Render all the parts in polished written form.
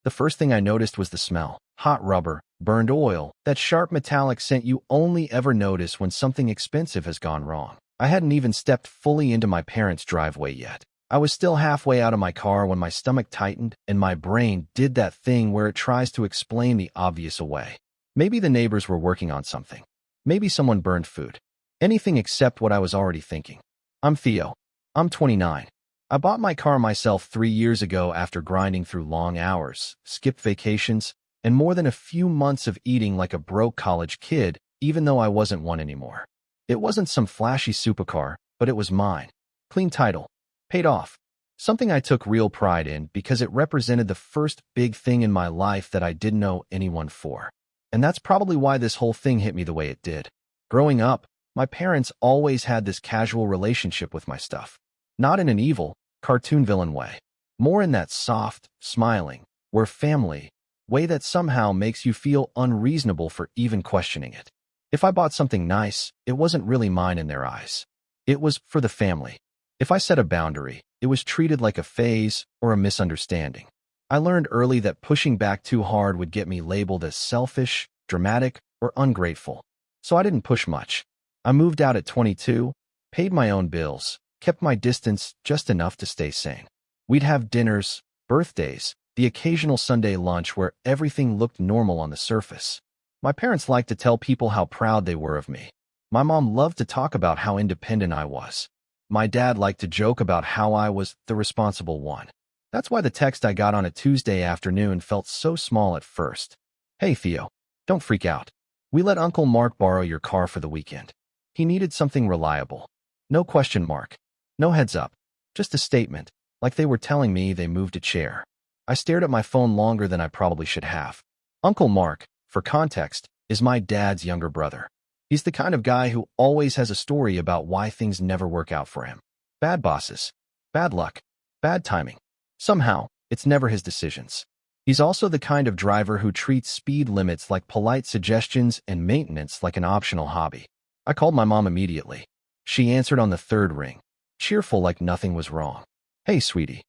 The first thing I noticed was the smell. Hot rubber, burned oil, that sharp metallic scent you only ever notice when something expensive has gone wrong. I hadn't even stepped fully into my parents' driveway yet. I was still halfway out of my car when my stomach tightened and my brain did that thing where it tries to explain the obvious away. Maybe the neighbors were working on something. Maybe someone burned food. Anything except what I was already thinking. I'm Theo. I'm 29. I bought my car myself 3 years ago after grinding through long hours, skipped vacations, and more than a few months of eating like a broke college kid, even though I wasn't one anymore. It wasn't some flashy supercar, but it was mine. Clean title. Paid off. Something I took real pride in because it represented the first big thing in my life that I didn't know anyone for. And that's probably why this whole thing hit me the way it did. Growing up, my parents always had this casual relationship with my stuff. Not in an evil, cartoon villain way. More in that soft, smiling, we're family way that somehow makes you feel unreasonable for even questioning it. If I bought something nice, it wasn't really mine in their eyes. It was for the family. If I set a boundary, it was treated like a phase or a misunderstanding. I learned early that pushing back too hard would get me labeled as selfish, dramatic, or ungrateful. So I didn't push much. I moved out at 22, paid my own bills, kept my distance just enough to stay sane. We'd have dinners, birthdays, the occasional Sunday lunch where everything looked normal on the surface. My parents liked to tell people how proud they were of me. My mom loved to talk about how independent I was. My dad liked to joke about how I was the responsible one. That's why the text I got on a Tuesday afternoon felt so small at first. Hey Theo, don't freak out. We let Uncle Mark borrow your car for the weekend. He needed something reliable. No question mark. No heads up. Just a statement, like they were telling me they moved a chair. I stared at my phone longer than I probably should have. Uncle Mark, for context, is my dad's younger brother. He's the kind of guy who always has a story about why things never work out for him. Bad bosses, bad luck, bad timing. Somehow, it's never his decisions. He's also the kind of driver who treats speed limits like polite suggestions and maintenance like an optional hobby. I called my mom immediately. She answered on the third ring, cheerful like nothing was wrong. Hey, sweetie,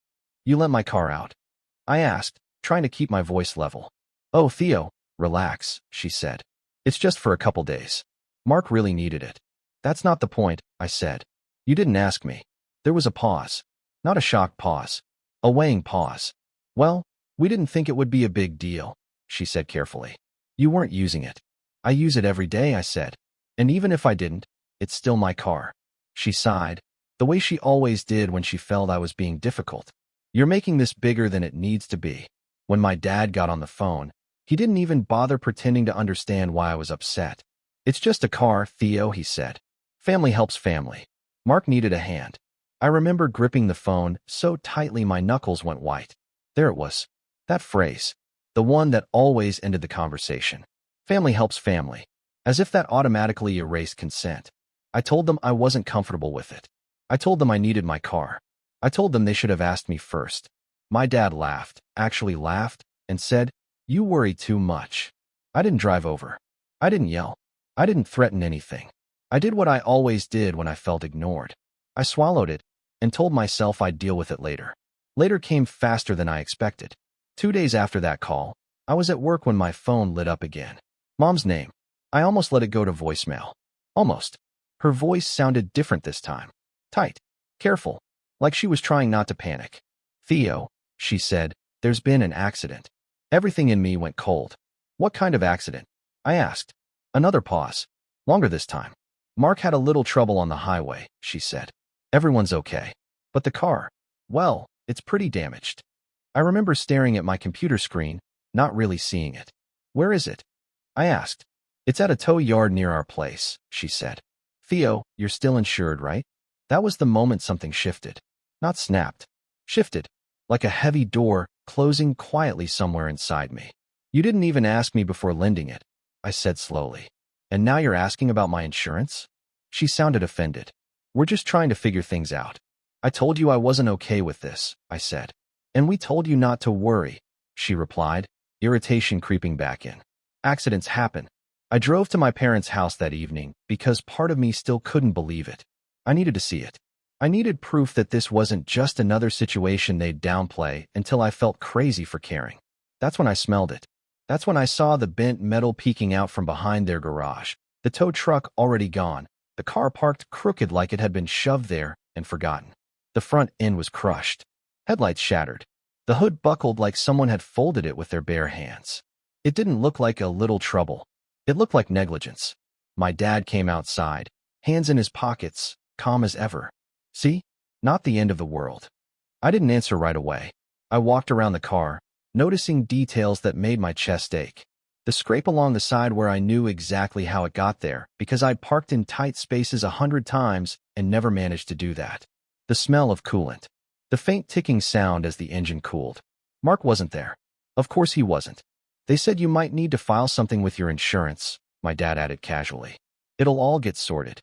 you lent my car out? I asked, trying to keep my voice level. Oh, Theo, relax, she said. It's just for a couple days. Mark really needed it. That's not the point, I said. You didn't ask me. There was a pause. Not a shocked pause. A weighing pause. Well, we didn't think it would be a big deal, she said carefully. You weren't using it. I use it every day, I said. And even if I didn't, it's still my car. She sighed, the way she always did when she felt I was being difficult. You're making this bigger than it needs to be. When my dad got on the phone, he didn't even bother pretending to understand why I was upset. It's just a car, Theo, he said. Family helps family. Mark needed a hand. I remember gripping the phone so tightly my knuckles went white. There it was. That phrase. The one that always ended the conversation. Family helps family. As if that automatically erased consent. I told them I wasn't comfortable with it. I told them I needed my car. I told them they should have asked me first. My dad laughed, actually laughed, and said, "You worry too much." I didn't drive over. I didn't yell. I didn't threaten anything. I did what I always did when I felt ignored. I swallowed it and told myself I'd deal with it later. Later came faster than I expected. 2 days after that call, I was at work when my phone lit up again. Mom's name. I almost let it go to voicemail. Almost. Her voice sounded different this time. Tight. Careful. Like she was trying not to panic. Theo, she said, there's been an accident. Everything in me went cold. What kind of accident? I asked. Another pause. Longer this time. Mark had a little trouble on the highway, she said. Everyone's okay. But the car, well, it's pretty damaged. I remember staring at my computer screen, not really seeing it. Where is it? I asked. It's at a tow yard near our place, she said. Theo, you're still insured, right? That was the moment something shifted. Not snapped. Shifted. Like a heavy door closing quietly somewhere inside me. You didn't even ask me before lending it, I said slowly. And now you're asking about my insurance? She sounded offended. We're just trying to figure things out. I told you I wasn't okay with this, I said. And we told you not to worry, she replied, irritation creeping back in. Accidents happen. I drove to my parents' house that evening because part of me still couldn't believe it. I needed to see it. I needed proof that this wasn't just another situation they'd downplay until I felt crazy for caring. That's when I smelled it. That's when I saw the bent metal peeking out from behind their garage. The tow truck already gone. The car parked crooked like it had been shoved there and forgotten. The front end was crushed. Headlights shattered. The hood buckled like someone had folded it with their bare hands. It didn't look like a little trouble. It looked like negligence. My dad came outside, hands in his pockets, calm as ever. See? Not the end of the world. I didn't answer right away. I walked around the car, noticing details that made my chest ache. The scrape along the side where I knew exactly how it got there, because I'd parked in tight spaces 100 times and never managed to do that. The smell of coolant. The faint ticking sound as the engine cooled. Mark wasn't there. Of course he wasn't. They said you might need to file something with your insurance, my dad added casually. It'll all get sorted.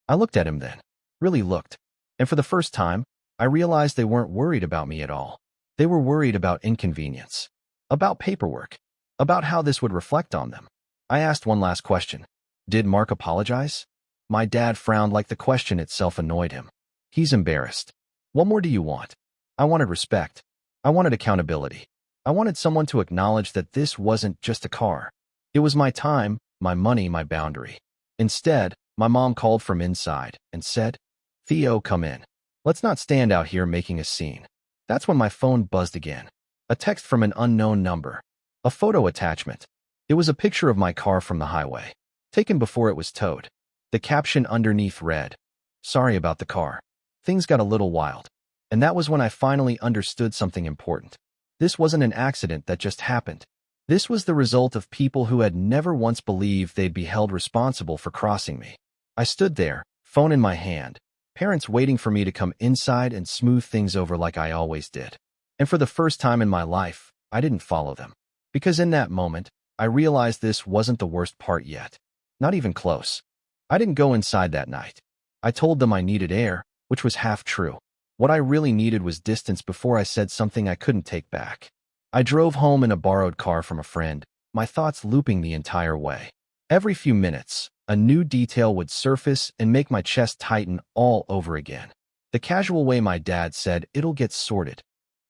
I looked at him then. Really looked. And for the first time, I realized they weren't worried about me at all. They were worried about inconvenience. About paperwork. About how this would reflect on them. I asked one last question. Did Mark apologize? My dad frowned like the question itself annoyed him. He's embarrassed. What more do you want? I wanted respect. I wanted accountability. I wanted someone to acknowledge that this wasn't just a car. It was my time, my money, my boundary. Instead, my mom called from inside and said, Theo, come in. Let's not stand out here making a scene. That's when my phone buzzed again. A text from an unknown number. A photo attachment. It was a picture of my car from the highway, taken before it was towed. The caption underneath read, Sorry about the car. Things got a little wild. And that was when I finally understood something important. This wasn't an accident that just happened. This was the result of people who had never once believed they'd be held responsible for crossing me. I stood there, phone in my hand, parents waiting for me to come inside and smooth things over like I always did. And for the first time in my life, I didn't follow them. Because in that moment, I realized this wasn't the worst part yet. Not even close. I didn't go inside that night. I told them I needed air, which was half true. What I really needed was distance before I said something I couldn't take back. I drove home in a borrowed car from a friend, my thoughts looping the entire way. Every few minutes, a new detail would surface and make my chest tighten all over again. The casual way my dad said, it'll get sorted.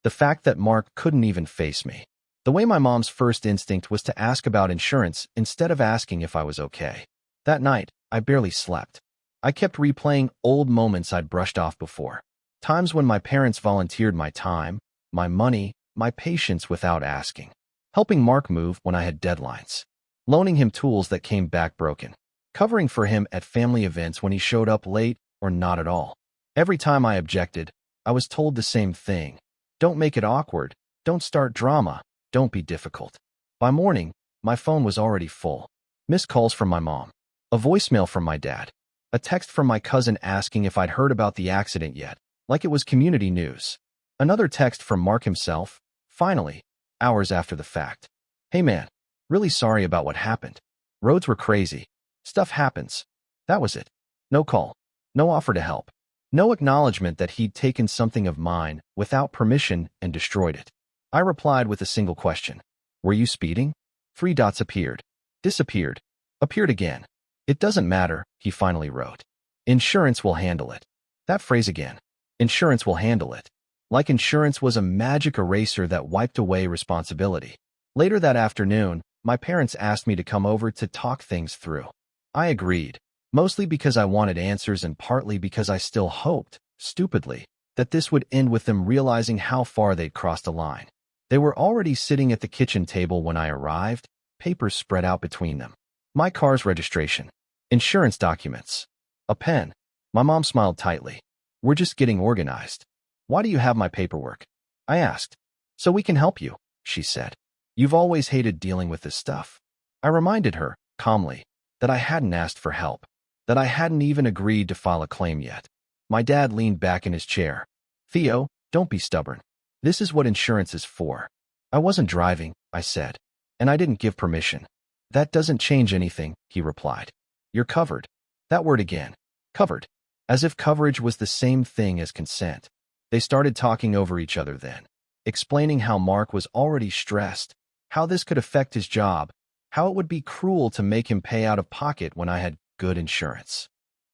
The fact that Mark couldn't even face me. The way my mom's first instinct was to ask about insurance instead of asking if I was okay. That night, I barely slept. I kept replaying old moments I'd brushed off before. Times when my parents volunteered my time, my money, my patience without asking. Helping Mark move when I had deadlines. Loaning him tools that came back broken. Covering for him at family events when he showed up late or not at all. Every time I objected, I was told the same thing. Don't make it awkward. Don't start drama. Don't be difficult. By morning, my phone was already full. Missed calls from my mom. A voicemail from my dad. A text from my cousin asking if I'd heard about the accident yet, like it was community news. Another text from Mark himself, finally, hours after the fact. Hey man, really sorry about what happened. Roads were crazy. Stuff happens. That was it. No call. No offer to help. No acknowledgement that he'd taken something of mine without permission and destroyed it. I replied with a single question. Were you speeding? 3 dots appeared. Disappeared. Appeared again. It doesn't matter, he finally wrote. Insurance will handle it. That phrase again. Insurance will handle it. Like insurance was a magic eraser that wiped away responsibility. Later that afternoon, my parents asked me to come over to talk things through. I agreed, mostly because I wanted answers and partly because I still hoped, stupidly, that this would end with them realizing how far they'd crossed a line. They were already sitting at the kitchen table when I arrived, papers spread out between them. My car's registration. Insurance documents. A pen. My mom smiled tightly. We're just getting organized. Why do you have my paperwork? I asked. So we can help you, she said. You've always hated dealing with this stuff. I reminded her, calmly, that I hadn't asked for help, that I hadn't even agreed to file a claim yet. My dad leaned back in his chair. Theo, don't be stubborn. This is what insurance is for. I wasn't driving, I said, and I didn't give permission. That doesn't change anything, he replied. You're covered. That word again. Covered. As if coverage was the same thing as consent. They started talking over each other then, explaining how Mark was already stressed, how this could affect his job, how it would be cruel to make him pay out of pocket when I had good insurance.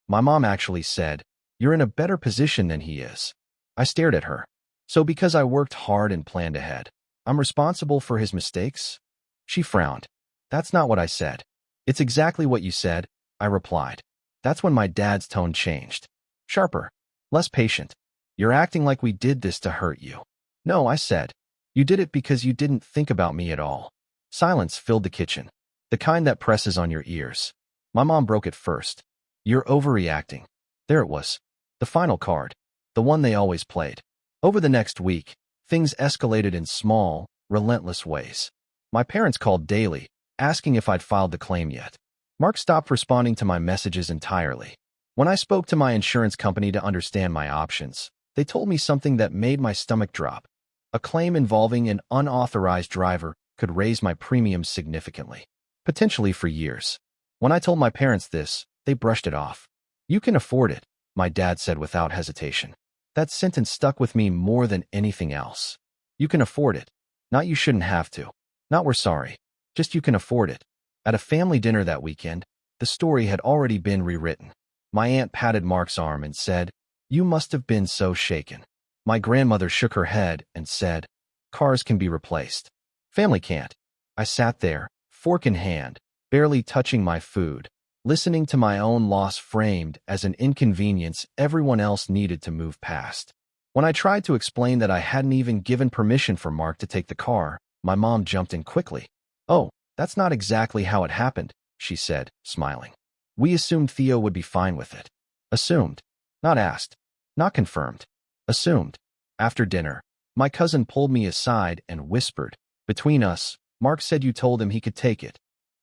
My mom actually said, You're in a better position than he is. I stared at her. So because I worked hard and planned ahead. I'm responsible for his mistakes? She frowned. That's not what I said. It's exactly what you said, I replied. That's when my dad's tone changed. Sharper. Less patient. You're acting like we did this to hurt you. No, I said. You did it because you didn't think about me at all. Silence filled the kitchen. The kind that presses on your ears. My mom broke it first. You're overreacting. There it was. The final card. The one they always played. Over the next week, things escalated in small, relentless ways. My parents called daily, asking if I'd filed the claim yet. Mark stopped responding to my messages entirely. When I spoke to my insurance company to understand my options, they told me something that made my stomach drop. A claim involving an unauthorized driver could raise my premiums significantly, potentially for years. When I told my parents this, they brushed it off. You can afford it, my dad said without hesitation. That sentence stuck with me more than anything else. You can afford it. Not you shouldn't have to. Not we're sorry. Just you can afford it. At a family dinner that weekend, the story had already been rewritten. My aunt patted Mark's arm and said, "You must have been so shaken." My grandmother shook her head and said, "Cars can be replaced. Family can't." I sat there, fork in hand, barely touching my food, listening to my own loss framed as an inconvenience everyone else needed to move past. When I tried to explain that I hadn't even given permission for Mark to take the car, my mom jumped in quickly. "Oh, that's not exactly how it happened," she said, smiling. "We assumed Theo would be fine with it." Assumed. Not asked. Not confirmed. Assumed. After dinner, my cousin pulled me aside and whispered, "Between us, Mark said you told him he could take it."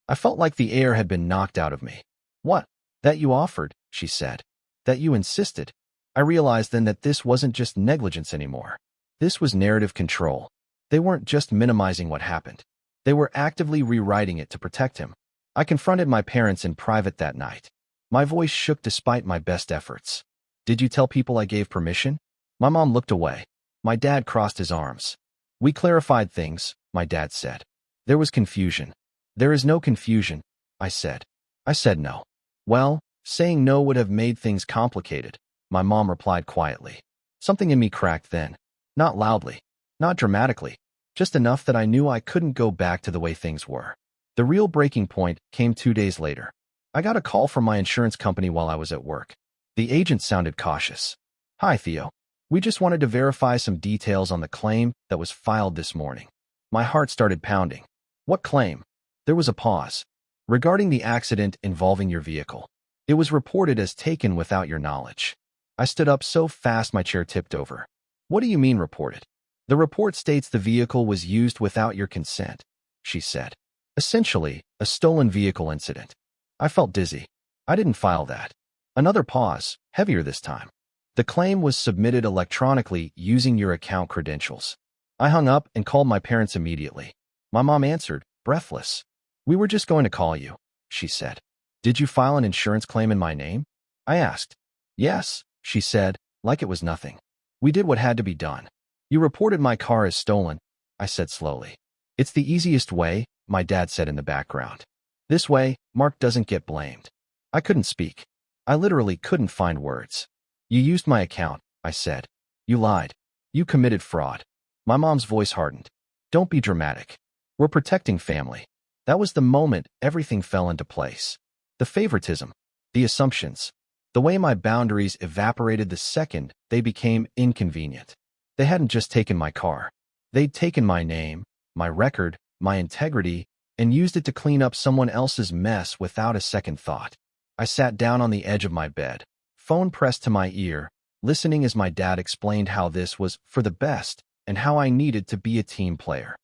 I felt like the air had been knocked out of me. "What?" "That you offered," she said. "That you insisted." I realized then that this wasn't just negligence anymore. This was narrative control. They weren't just minimizing what happened. They were actively rewriting it to protect him. I confronted my parents in private that night. My voice shook despite my best efforts. "Did you tell people I gave permission?" My mom looked away. My dad crossed his arms. "We clarified things," my dad said. "There was confusion." "There is no confusion," I said. I said no. "Well, saying no would have made things complicated," my mom replied quietly. Something in me cracked then. Not loudly. Not dramatically. Just enough that I knew I couldn't go back to the way things were. The real breaking point came 2 days later. I got a call from my insurance company while I was at work. The agent sounded cautious. "Hi, Theo. We just wanted to verify some details on the claim that was filed this morning." My heart started pounding. "What claim?" There was a pause. "Regarding the accident involving your vehicle. It was reported as taken without your knowledge." I stood up so fast my chair tipped over. "What do you mean reported?" "The report states the vehicle was used without your consent," she said. "Essentially, a stolen vehicle incident." I felt dizzy. "I didn't file that." Another pause, heavier this time. "The claim was submitted electronically using your account credentials." I hung up and called my parents immediately. My mom answered, breathless. "We were just going to call you," she said. "Did you file an insurance claim in my name?" I asked. "Yes," she said, like it was nothing. "We did what had to be done." "You reported my car as stolen," I said slowly. "It's the easiest way," my dad said in the background. "This way, Mark doesn't get blamed." I couldn't speak. I literally couldn't find words. "You used my account," I said. "You lied. You committed fraud." My mom's voice hardened. "Don't be dramatic. We're protecting family." That was the moment everything fell into place. The favoritism, the assumptions, the way my boundaries evaporated the second they became inconvenient. They hadn't just taken my car. They'd taken my name, my record, my integrity, and used it to clean up someone else's mess without a second thought. I sat down on the edge of my bed, phone pressed to my ear, listening as my dad explained how this was for the best and how I needed to be a team player.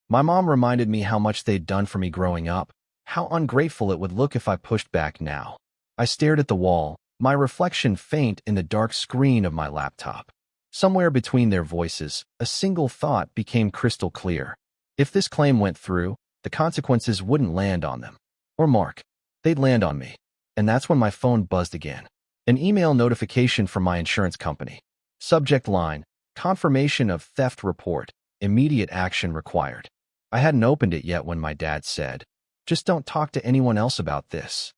My mom reminded me how much they'd done for me growing up, how ungrateful it would look if I pushed back now. I stared at the wall, my reflection faint in the dark screen of my laptop. Somewhere between their voices, a single thought became crystal clear. If this claim went through, the consequences wouldn't land on them. Or Mark. They'd land on me. And that's when my phone buzzed again. An email notification from my insurance company. Subject line, confirmation of theft report, immediate action required. I hadn't opened it yet when my dad said, "Just don't talk to anyone else about this."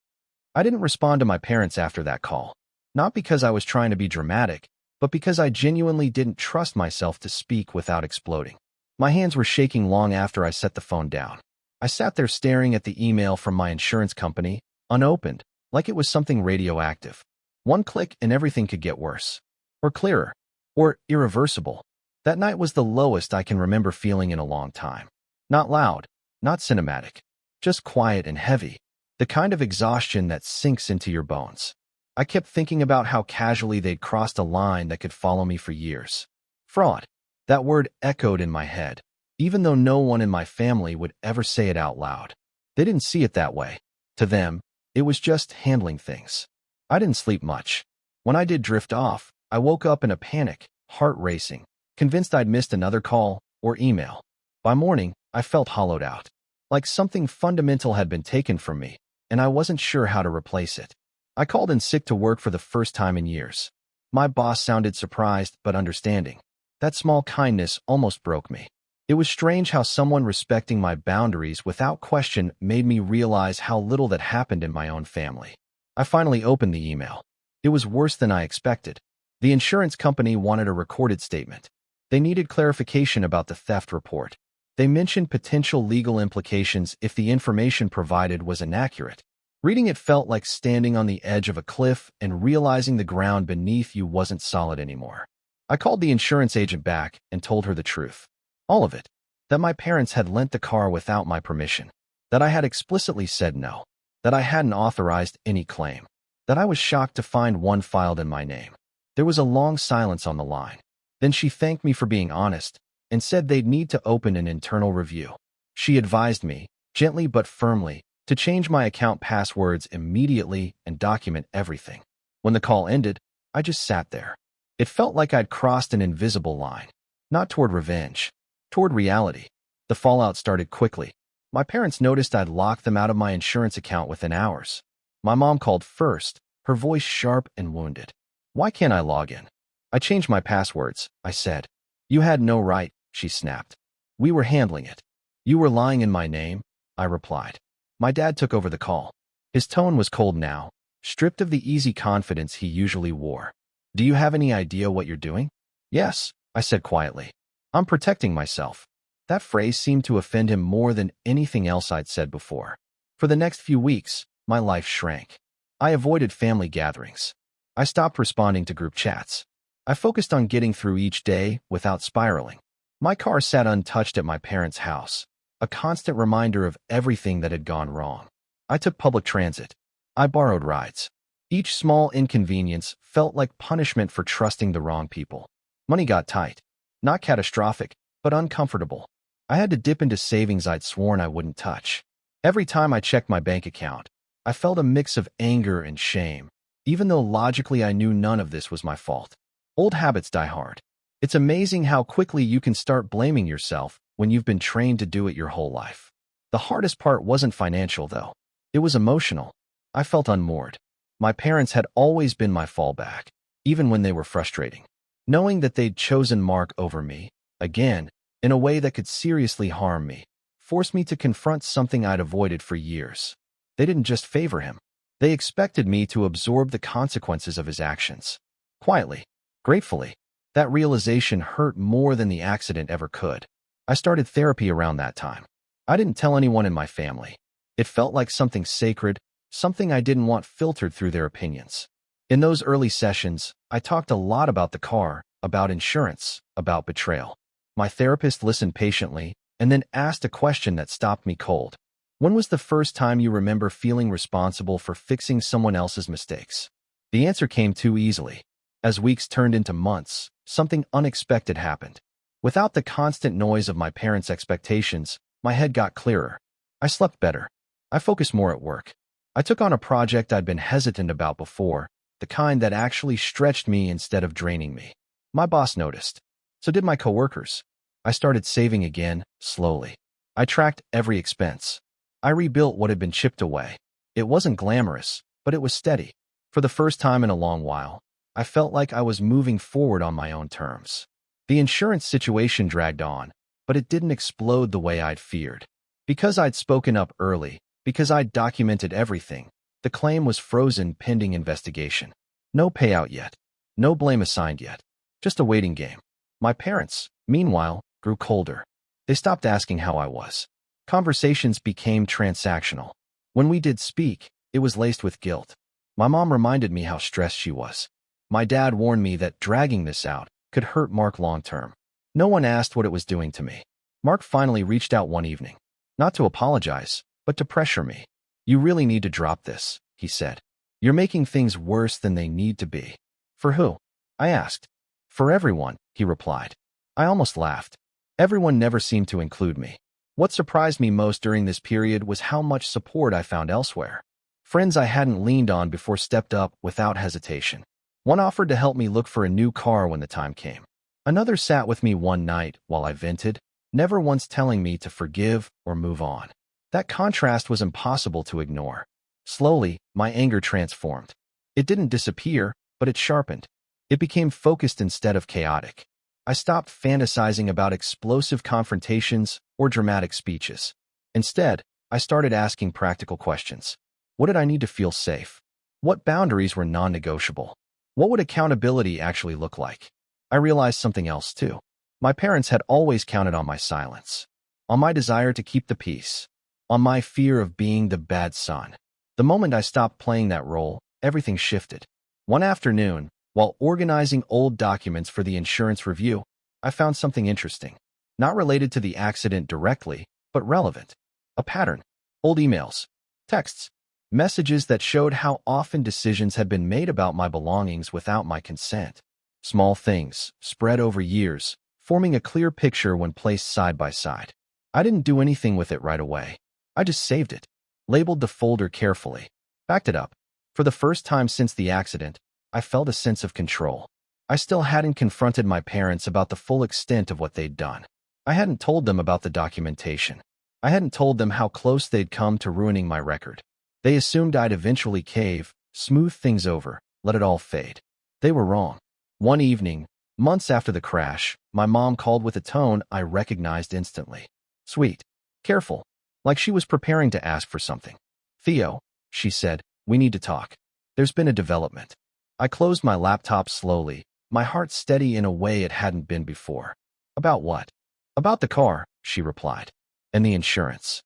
I didn't respond to my parents after that call. Not because I was trying to be dramatic, but because I genuinely didn't trust myself to speak without exploding. My hands were shaking long after I set the phone down. I sat there staring at the email from my insurance company, unopened, like it was something radioactive. One click and everything could get worse. Or clearer. Or irreversible. That night was the lowest I can remember feeling in a long time. Not loud, not cinematic, just quiet and heavy. The kind of exhaustion that sinks into your bones. I kept thinking about how casually they'd crossed a line that could follow me for years. Fraud. That word echoed in my head, even though no one in my family would ever say it out loud. They didn't see it that way. To them, it was just handling things. I didn't sleep much. When I did drift off, I woke up in a panic, heart racing, convinced I'd missed another call or email. By morning, I felt hollowed out, like something fundamental had been taken from me, and I wasn't sure how to replace it. I called in sick to work for the first time in years. My boss sounded surprised but understanding. That small kindness almost broke me. It was strange how someone respecting my boundaries without question made me realize how little that happened in my own family. I finally opened the email. It was worse than I expected. The insurance company wanted a recorded statement. They needed clarification about the theft report. They mentioned potential legal implications if the information provided was inaccurate. Reading it felt like standing on the edge of a cliff and realizing the ground beneath you wasn't solid anymore. I called the insurance agent back and told her the truth. All of it. That my parents had lent the car without my permission. That I had explicitly said no. That I hadn't authorized any claim. That I was shocked to find one filed in my name. There was a long silence on the line. Then she thanked me for being honest and said they'd need to open an internal review. She advised me, gently but firmly, to change my account passwords immediately and document everything. When the call ended, I just sat there. It felt like I'd crossed an invisible line. Not toward revenge. Toward reality. The fallout started quickly. My parents noticed I'd locked them out of my insurance account within hours. My mom called first, her voice sharp and wounded. "Why can't I log in?" "I changed my passwords," I said. "You had no right," she snapped. "We were handling it." "You were lying in my name," I replied. My dad took over the call. His tone was cold now, stripped of the easy confidence he usually wore. "Do you have any idea what you're doing?" "Yes," I said quietly. "I'm protecting myself." That phrase seemed to offend him more than anything else I'd said before. For the next few weeks, my life shrank. I avoided family gatherings. I stopped responding to group chats. I focused on getting through each day without spiraling. My car sat untouched at my parents' house, a constant reminder of everything that had gone wrong. I took public transit. I borrowed rides. Each small inconvenience felt like punishment for trusting the wrong people. Money got tight. Not catastrophic, but uncomfortable. I had to dip into savings I'd sworn I wouldn't touch. Every time I checked my bank account, I felt a mix of anger and shame, even though logically I knew none of this was my fault. Old habits die hard. It's amazing how quickly you can start blaming yourself when you've been trained to do it your whole life. The hardest part wasn't financial, though. It was emotional. I felt unmoored. My parents had always been my fallback, even when they were frustrating. Knowing that they'd chosen Mark over me, again, in a way that could seriously harm me, forced me to confront something I'd avoided for years. They didn't just favor him. They expected me to absorb the consequences of his actions. Quietly, gratefully. That realization hurt more than the accident ever could. I started therapy around that time. I didn't tell anyone in my family. It felt like something sacred, something I didn't want filtered through their opinions. In those early sessions, I talked a lot about the car, about insurance, about betrayal. My therapist listened patiently and then asked a question that stopped me cold. "When was the first time you remember feeling responsible for fixing someone else's mistakes?" The answer came too easily. As weeks turned into months, something unexpected happened. Without the constant noise of my parents' expectations, my head got clearer. I slept better. I focused more at work. I took on a project I'd been hesitant about before, the kind that actually stretched me instead of draining me. My boss noticed. So did my coworkers. I started saving again, slowly. I tracked every expense. I rebuilt what had been chipped away. It wasn't glamorous, but it was steady. For the first time in a long while, I felt like I was moving forward on my own terms. The insurance situation dragged on, but it didn't explode the way I'd feared. Because I'd spoken up early, because I'd documented everything, the claim was frozen pending investigation. No payout yet. No blame assigned yet. Just a waiting game. My parents, meanwhile, grew colder. They stopped asking how I was. Conversations became transactional. When we did speak, it was laced with guilt. My mom reminded me how stressed she was. My dad warned me that dragging this out could hurt Mark long term. No one asked what it was doing to me. Mark finally reached out one evening. Not to apologize, but to pressure me. "You really need to drop this," he said. "You're making things worse than they need to be." "For who?" I asked. "For everyone," he replied. I almost laughed. Everyone never seemed to include me. What surprised me most during this period was how much support I found elsewhere. Friends I hadn't leaned on before stepped up without hesitation. One offered to help me look for a new car when the time came. Another sat with me one night while I vented, never once telling me to forgive or move on. That contrast was impossible to ignore. Slowly, my anger transformed. It didn't disappear, but it sharpened. It became focused instead of chaotic. I stopped fantasizing about explosive confrontations or dramatic speeches. Instead, I started asking practical questions. What did I need to feel safe? What boundaries were non-negotiable? What would accountability actually look like? I realized something else too. My parents had always counted on my silence, on my desire to keep the peace, on my fear of being the bad son. The moment I stopped playing that role, everything shifted. One afternoon, while organizing old documents for the insurance review, I found something interesting. Not related to the accident directly, but relevant. A pattern. Old emails, texts, messages that showed how often decisions had been made about my belongings without my consent. Small things, spread over years, forming a clear picture when placed side by side. I didn't do anything with it right away. I just saved it, labeled the folder carefully, backed it up. For the first time since the accident, I felt a sense of control. I still hadn't confronted my parents about the full extent of what they'd done. I hadn't told them about the documentation. I hadn't told them how close they'd come to ruining my record. They assumed I'd eventually cave, smooth things over, let it all fade. They were wrong. One evening, months after the crash, my mom called with a tone I recognized instantly. Sweet. Careful. Like she was preparing to ask for something. "Theo," she said, "we need to talk. There's been a development." I closed my laptop slowly, my heart steady in a way it hadn't been before. "About what?" "About the car," she replied. "And the insurance."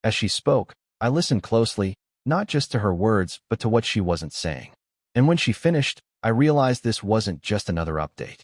As she spoke, I listened closely, not just to her words, but to what she wasn't saying. And when she finished, I realized this wasn't just another update.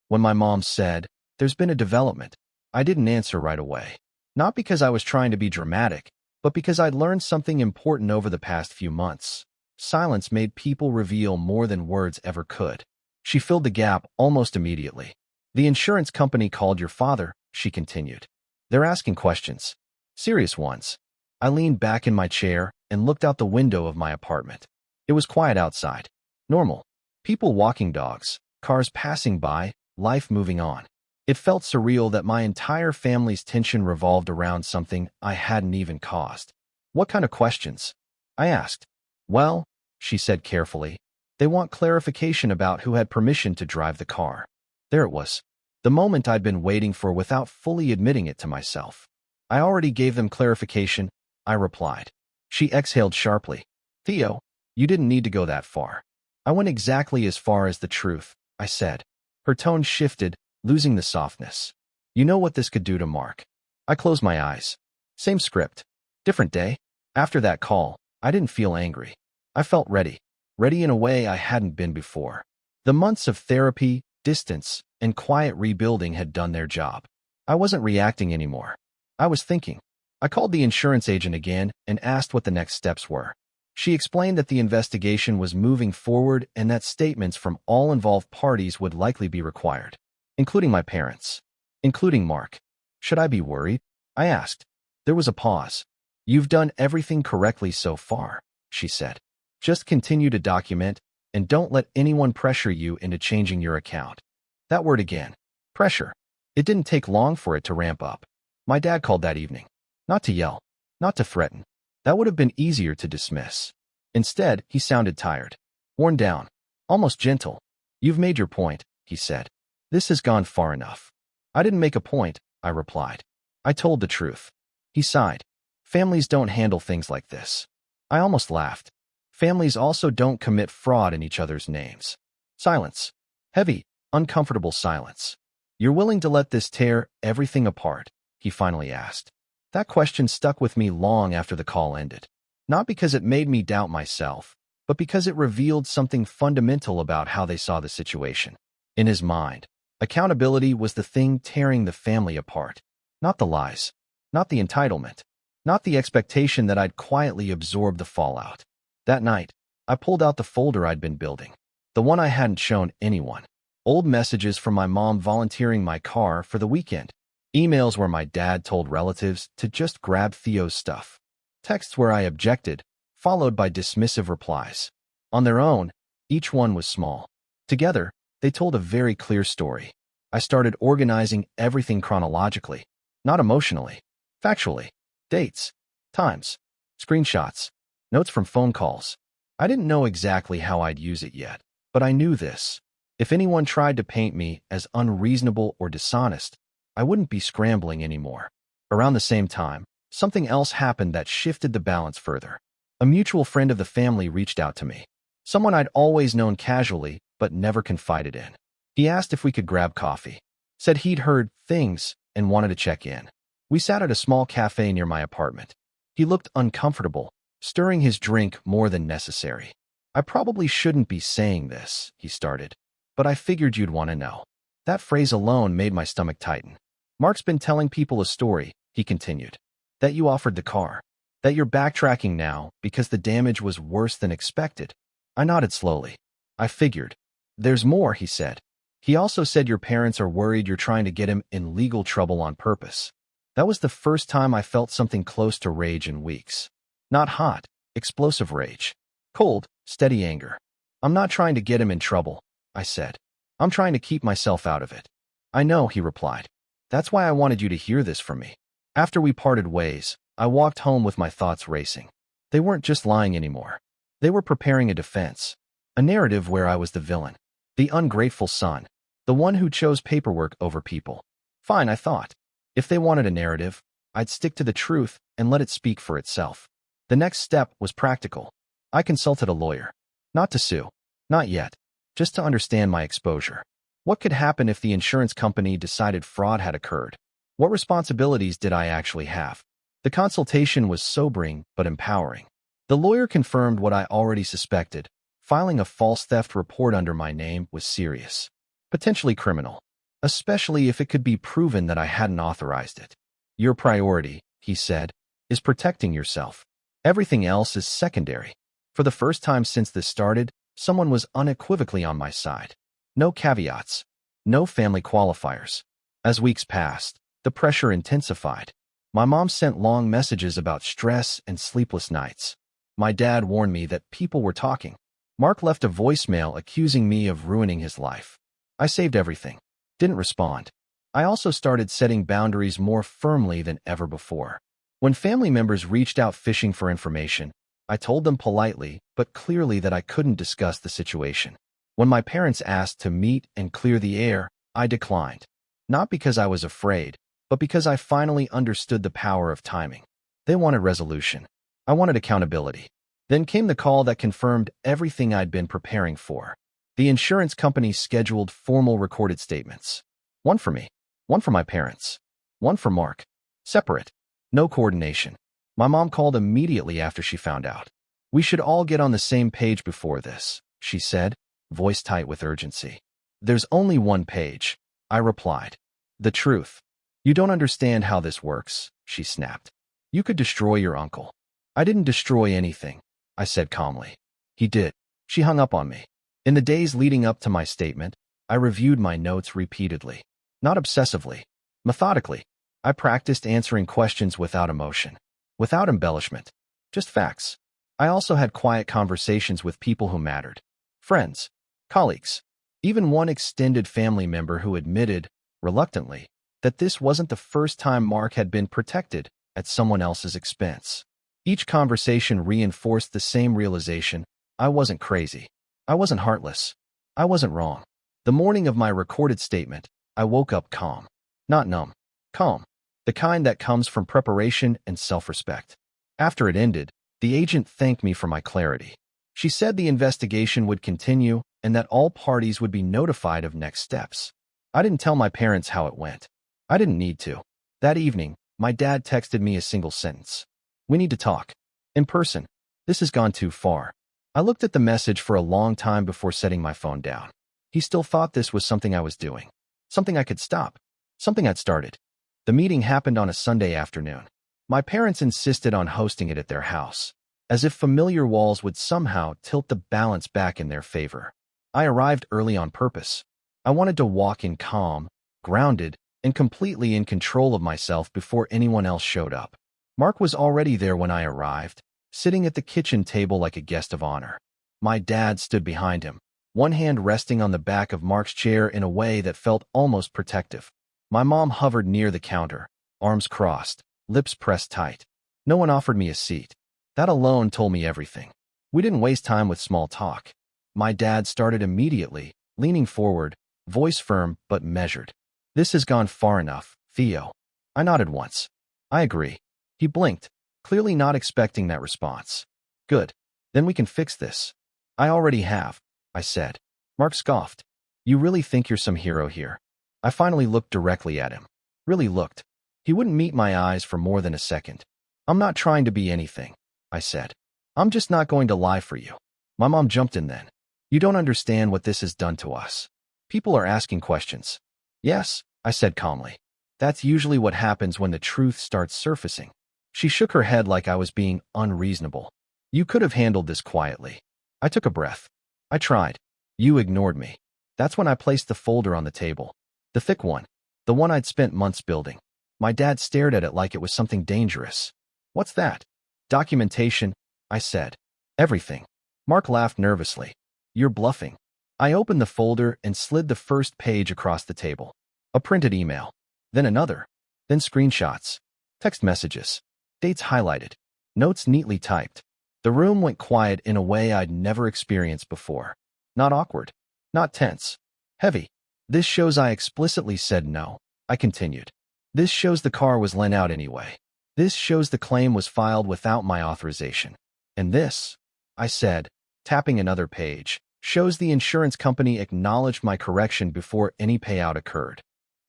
When my mom said, "There's been a development," I didn't answer right away. Not because I was trying to be dramatic, but because I'd learned something important over the past few months. Silence made people reveal more than words ever could. She filled the gap almost immediately. "The insurance company called your father," she continued. "They're asking questions. Serious ones." I leaned back in my chair and looked out the window of my apartment. It was quiet outside. Normal. People walking dogs, cars passing by, life moving on. It felt surreal that my entire family's tension revolved around something I hadn't even caused. "What kind of questions?" I asked. "Well," she said carefully, "they want clarification about who had permission to drive the car." There it was. The moment I'd been waiting for without fully admitting it to myself. "I already gave them clarification," I replied. She exhaled sharply. "Theo, you didn't need to go that far." "I went exactly as far as the truth," I said. Her tone shifted, losing the softness. "You know what this could do to Mark." I closed my eyes. Same script. Different day. After that call, I didn't feel angry. I felt ready. Ready in a way I hadn't been before. The months of therapy, distance, and quiet rebuilding had done their job. I wasn't reacting anymore. I was thinking. I called the insurance agent again and asked what the next steps were. She explained that the investigation was moving forward and that statements from all involved parties would likely be required, including my parents, including Mark. Should I be worried? I asked. There was a pause. "You've done everything correctly so far," she said. "Just continue to document and don't let anyone pressure you into changing your account." That word again. Pressure. It didn't take long for it to ramp up. My dad called that evening. Not to yell, not to threaten. That would have been easier to dismiss. Instead, he sounded tired, worn down, almost gentle. "You've made your point," he said. "This has gone far enough." I didn't make a point, I replied. I told the truth. He sighed. "Families don't handle things like this." I almost laughed. "Families also don't commit fraud in each other's names." Silence. Heavy, uncomfortable silence. "You're willing to let this tear everything apart?" he finally asked. That question stuck with me long after the call ended. Not because it made me doubt myself, but because it revealed something fundamental about how they saw the situation. In his mind, accountability was the thing tearing the family apart. Not the lies, not the entitlement, not the expectation that I'd quietly absorb the fallout. That night, I pulled out the folder I'd been building, the one I hadn't shown anyone. Old messages from my mom volunteering my car for the weekend. Emails where my dad told relatives to just grab Theo's stuff. Texts where I objected, followed by dismissive replies. On their own, each one was small. Together, they told a very clear story. I started organizing everything chronologically, not emotionally, factually. Dates, times, screenshots, notes from phone calls. I didn't know exactly how I'd use it yet, but I knew this. If anyone tried to paint me as unreasonable or dishonest, I wouldn't be scrambling anymore. Around the same time, something else happened that shifted the balance further. A mutual friend of the family reached out to me, someone I'd always known casually but never confided in. He asked if we could grab coffee, said he'd heard things and wanted to check in. We sat at a small cafe near my apartment. He looked uncomfortable, stirring his drink more than necessary. I probably shouldn't be saying this, he started, but I figured you'd want to know. That phrase alone made my stomach tighten. Mark's been telling people a story, he continued. That you offered the car. That you're backtracking now because the damage was worse than expected. I nodded slowly. I figured. There's more, he said. He also said your parents are worried you're trying to get him in legal trouble on purpose. That was the first time I felt something close to rage in weeks. Not hot, explosive rage. Cold, steady anger. I'm not trying to get him in trouble, I said. I'm trying to keep myself out of it. I know, he replied. That's why I wanted you to hear this from me. After we parted ways, I walked home with my thoughts racing. They weren't just lying anymore. They were preparing a defense. A narrative where I was the villain. The ungrateful son. The one who chose paperwork over people. Fine, I thought. If they wanted a narrative, I'd stick to the truth and let it speak for itself. The next step was practical. I consulted a lawyer. Not to sue. Not yet. Just to understand my exposure. What could happen if the insurance company decided fraud had occurred? What responsibilities did I actually have? The consultation was sobering but empowering. The lawyer confirmed what I already suspected. Filing a false theft report under my name was serious. Potentially criminal. Especially if it could be proven that I hadn't authorized it. Your priority, he said, is protecting yourself. Everything else is secondary. For the first time since this started, someone was unequivocally on my side. No caveats. No family qualifiers. As weeks passed, the pressure intensified. My mom sent long messages about stress and sleepless nights. My dad warned me that people were talking. Mark left a voicemail accusing me of ruining his life. I saved everything. Didn't respond. I also started setting boundaries more firmly than ever before. When family members reached out fishing for information, I told them politely but clearly that I couldn't discuss the situation. When my parents asked to meet and clear the air, I declined. Not because I was afraid, but because I finally understood the power of timing. They wanted resolution. I wanted accountability. Then came the call that confirmed everything I'd been preparing for. The insurance company scheduled formal recorded statements. One for me, one for my parents, one for Mark. Separate. No coordination. My mom called immediately after she found out. We should all get on the same page before this, she said, voice tight with urgency. There's only one page, I replied. The truth. You don't understand how this works, she snapped. You could destroy your uncle. I didn't destroy anything, I said calmly. He did. She hung up on me. In the days leading up to my statement, I reviewed my notes repeatedly. Not obsessively. Methodically. I practiced answering questions without emotion. Without embellishment. Just facts. I also had quiet conversations with people who mattered. Friends. Colleagues. Even one extended family member who admitted, reluctantly, that this wasn't the first time Mark had been protected at someone else's expense. Each conversation reinforced the same realization. I wasn't crazy. I wasn't heartless. I wasn't wrong. The morning of my recorded statement, I woke up calm. Not numb. Calm. The kind that comes from preparation and self-respect. After it ended, the agent thanked me for my clarity. She said the investigation would continue and that all parties would be notified of next steps. I didn't tell my parents how it went. I didn't need to. That evening, my dad texted me a single sentence. "We need to talk. In person. This has gone too far." I looked at the message for a long time before setting my phone down. He still thought this was something I was doing. Something I could stop. Something I'd started. The meeting happened on a Sunday afternoon. My parents insisted on hosting it at their house, as if familiar walls would somehow tilt the balance back in their favor. I arrived early on purpose. I wanted to walk in calm, grounded, and completely in control of myself before anyone else showed up. Mark was already there when I arrived, sitting at the kitchen table like a guest of honor. My dad stood behind him, one hand resting on the back of Mark's chair in a way that felt almost protective. My mom hovered near the counter, arms crossed, lips pressed tight. No one offered me a seat. That alone told me everything. We didn't waste time with small talk. My dad started immediately, leaning forward, voice firm but measured. "This has gone far enough, Theo." I nodded once. "I agree." He blinked, clearly not expecting that response. "Good. Then we can fix this." "I already have," I said. Mark scoffed. "You really think you're some hero here?" I finally looked directly at him. Really looked. He wouldn't meet my eyes for more than a second. "I'm not trying to be anything," I said. "I'm just not going to lie for you." My mom jumped in then. "You don't understand what this has done to us. People are asking questions." "Yes," I said calmly. "That's usually what happens when the truth starts surfacing." She shook her head like I was being unreasonable. "You could have handled this quietly." I took a breath. "I tried. You ignored me." That's when I placed the folder on the table. The thick one. The one I'd spent months building. My dad stared at it like it was something dangerous. "What's that?" "Documentation," I said. "Everything." Mark laughed nervously. "You're bluffing." I opened the folder and slid the first page across the table. A printed email. Then another. Then screenshots. Text messages. Dates highlighted. Notes neatly typed. The room went quiet in a way I'd never experienced before. Not awkward. Not tense. Heavy. "This shows I explicitly said no," I continued. "This shows the car was lent out anyway. This shows the claim was filed without my authorization. And this," I said, tapping another page, "shows the insurance company acknowledged my correction before any payout occurred."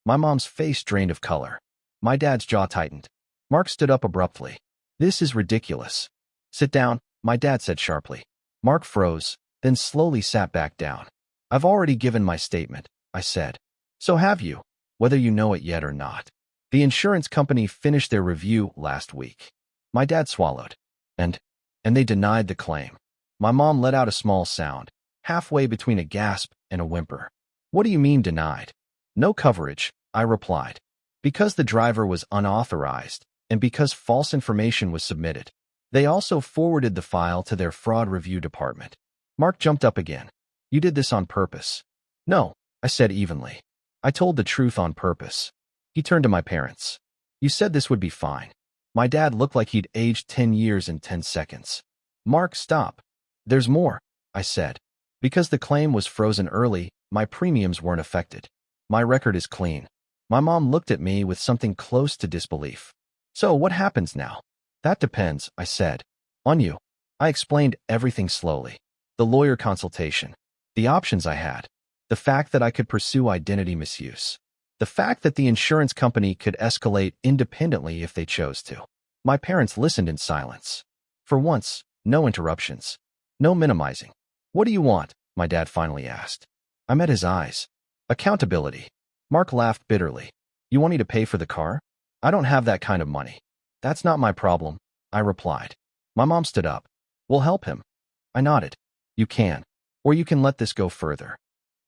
My mom's face drained of color. My dad's jaw tightened. Mark stood up abruptly. "This is ridiculous." "Sit down," my dad said sharply. Mark froze, then slowly sat back down. "I've already given my statement," I said. "So have you, whether you know it yet or not. The insurance company finished their review last week." My dad swallowed. And they denied the claim." My mom let out a small sound, halfway between a gasp and a whimper. "What do you mean denied?" "No coverage," I replied. "Because the driver was unauthorized, and because false information was submitted. They also forwarded the file to their fraud review department." Mark jumped up again. "You did this on purpose." "No," I said evenly. "I told the truth on purpose." He turned to my parents. "You said this would be fine." My dad looked like he'd aged 10 years in 10 seconds. "Mark, stop." "There's more," I said. "Because the claim was frozen early, my premiums weren't affected. My record is clean." My mom looked at me with something close to disbelief. "So what happens now?" "That depends," I said. "On you." I explained everything slowly. The lawyer consultation. The options I had. The fact that I could pursue identity misuse. The fact that the insurance company could escalate independently if they chose to. My parents listened in silence. For once, no interruptions. No minimizing. "What do you want?" my dad finally asked. I met his eyes. "Accountability." Mark laughed bitterly. "You want me to pay for the car? I don't have that kind of money." "That's not my problem," I replied. My mom stood up. "We'll help him." I nodded. "You can. Or you can let this go further."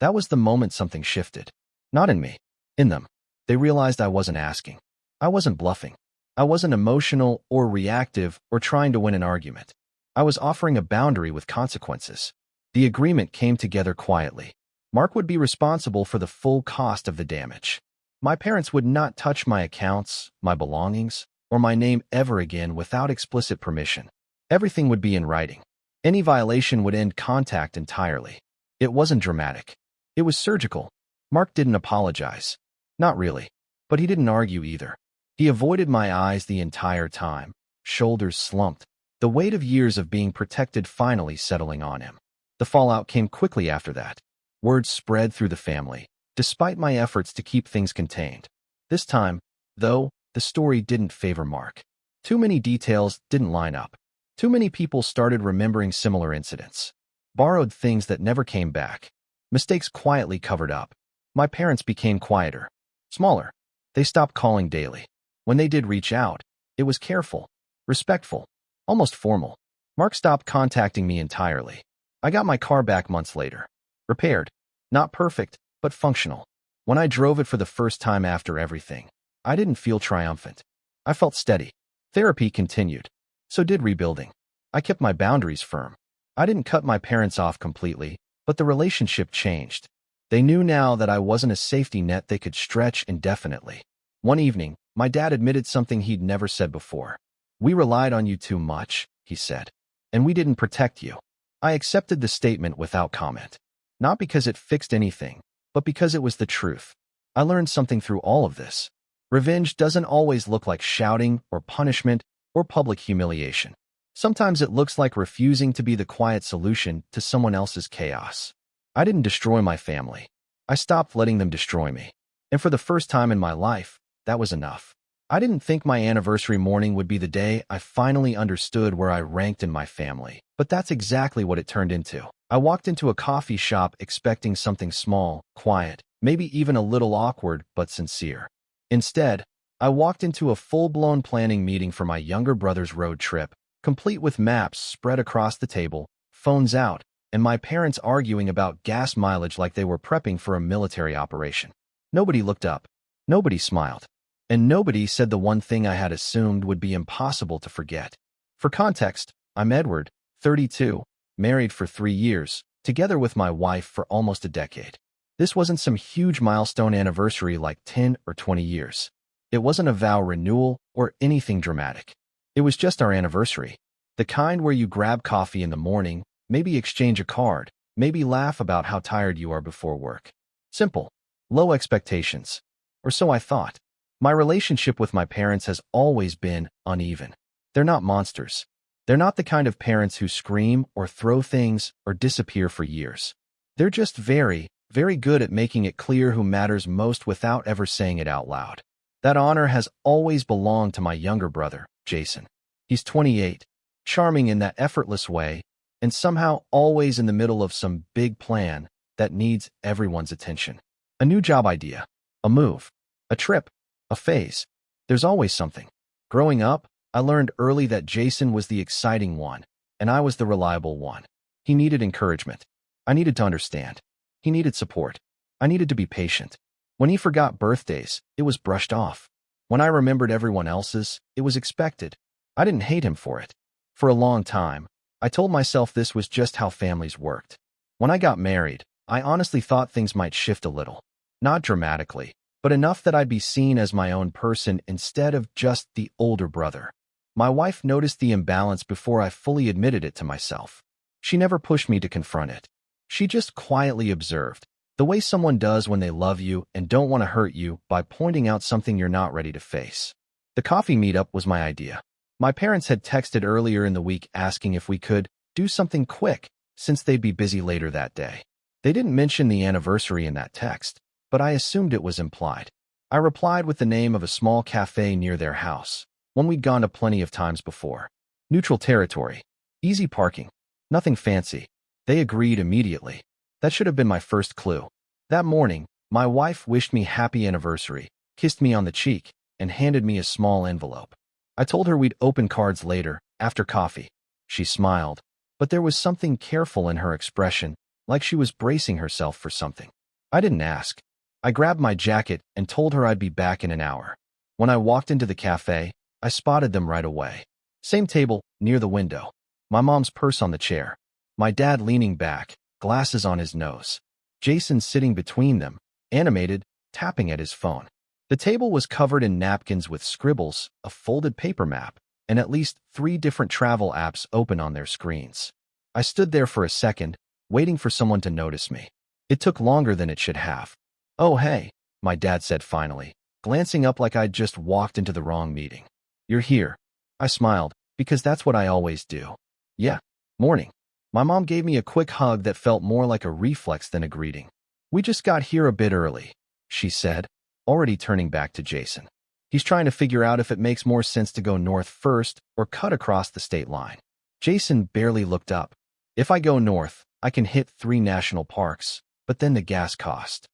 That was the moment something shifted. Not in me. In them. They realized I wasn't asking. I wasn't bluffing. I wasn't emotional or reactive or trying to win an argument. I was offering a boundary with consequences. The agreement came together quietly. Mark would be responsible for the full cost of the damage. My parents would not touch my accounts, my belongings, or my name ever again without explicit permission. Everything would be in writing. Any violation would end contact entirely. It wasn't dramatic. It was surgical. Mark didn't apologize. Not really. But he didn't argue either. He avoided my eyes the entire time, shoulders slumped, the weight of years of being protected finally settling on him. The fallout came quickly after that. Word spread through the family, despite my efforts to keep things contained. This time, though, the story didn't favor Mark. Too many details didn't line up. Too many people started remembering similar incidents. Borrowed things that never came back. Mistakes quietly covered up. My parents became quieter. Smaller. They stopped calling daily. When they did reach out, it was careful, respectful, almost formal. Mark stopped contacting me entirely. I got my car back months later. Repaired. Not perfect, but functional. When I drove it for the first time after everything, I didn't feel triumphant. I felt steady. Therapy continued. So did rebuilding. I kept my boundaries firm. I didn't cut my parents off completely, but the relationship changed. They knew now that I wasn't a safety net they could stretch indefinitely. One evening, my dad admitted something he'd never said before. "We relied on you too much," he said, "and we didn't protect you." I accepted the statement without comment. Not because it fixed anything, but because it was the truth. I learned something through all of this. Revenge doesn't always look like shouting or punishment or public humiliation. Sometimes it looks like refusing to be the quiet solution to someone else's chaos. I didn't destroy my family. I stopped letting them destroy me. And for the first time in my life, that was enough. I didn't think my anniversary morning would be the day I finally understood where I ranked in my family, but that's exactly what it turned into. I walked into a coffee shop expecting something small, quiet, maybe even a little awkward, but sincere. Instead, I walked into a full-blown planning meeting for my younger brother's road trip, complete with maps spread across the table, phones out, and my parents arguing about gas mileage like they were prepping for a military operation. Nobody looked up. Nobody smiled. And nobody said the one thing I had assumed would be impossible to forget. For context, I'm Edward, 32, married for 3 years, together with my wife for almost a decade. This wasn't some huge milestone anniversary like 10 or 20 years. It wasn't a vow renewal or anything dramatic. It was just our anniversary. The kind where you grab coffee in the morning, maybe exchange a card, maybe laugh about how tired you are before work. Simple. Low expectations. Or so I thought. My relationship with my parents has always been uneven. They're not monsters. They're not the kind of parents who scream or throw things or disappear for years. They're just very, very good at making it clear who matters most without ever saying it out loud. That honor has always belonged to my younger brother, Jason. He's 28, charming in that effortless way, and somehow always in the middle of some big plan that needs everyone's attention. A new job idea, a move, a trip, a phase. There's always something. Growing up, I learned early that Jason was the exciting one, and I was the reliable one. He needed encouragement. I needed to understand. He needed support. I needed to be patient. When he forgot birthdays, it was brushed off. When I remembered everyone else's, it was expected. I didn't hate him for it. For a long time, I told myself this was just how families worked. When I got married, I honestly thought things might shift a little. Not dramatically, but enough that I'd be seen as my own person instead of just the older brother. My wife noticed the imbalance before I fully admitted it to myself. She never pushed me to confront it. She just quietly observed, the way someone does when they love you and don't want to hurt you by pointing out something you're not ready to face. The coffee meetup was my idea. My parents had texted earlier in the week asking if we could do something quick since they'd be busy later that day. They didn't mention the anniversary in that text, but I assumed it was implied. I replied with the name of a small cafe near their house, one we'd gone to plenty of times before. Neutral territory. Easy parking. Nothing fancy. They agreed immediately. That should have been my first clue. That morning, my wife wished me happy anniversary, kissed me on the cheek, and handed me a small envelope. I told her we'd open cards later, after coffee. She smiled, but there was something careful in her expression, like she was bracing herself for something. I didn't ask. I grabbed my jacket and told her I'd be back in an hour. When I walked into the cafe, I spotted them right away. Same table, near the window. My mom's purse on the chair. My dad leaning back, glasses on his nose. Jason sitting between them, animated, tapping at his phone. The table was covered in napkins with scribbles, a folded paper map, and at least 3 different travel apps open on their screens. I stood there for a second, waiting for someone to notice me. It took longer than it should have. "Oh, hey," my dad said finally, glancing up like I'd just walked into the wrong meeting. "You're here." I smiled, because that's what I always do. "Yeah, morning." My mom gave me a quick hug that felt more like a reflex than a greeting. "We just got here a bit early," she said, already turning back to Jason. He's trying to figure out if it makes more sense to go north first or cut across the state line. Jason barely looked up. If I go north, I can hit 3 national parks, but then the gas cost.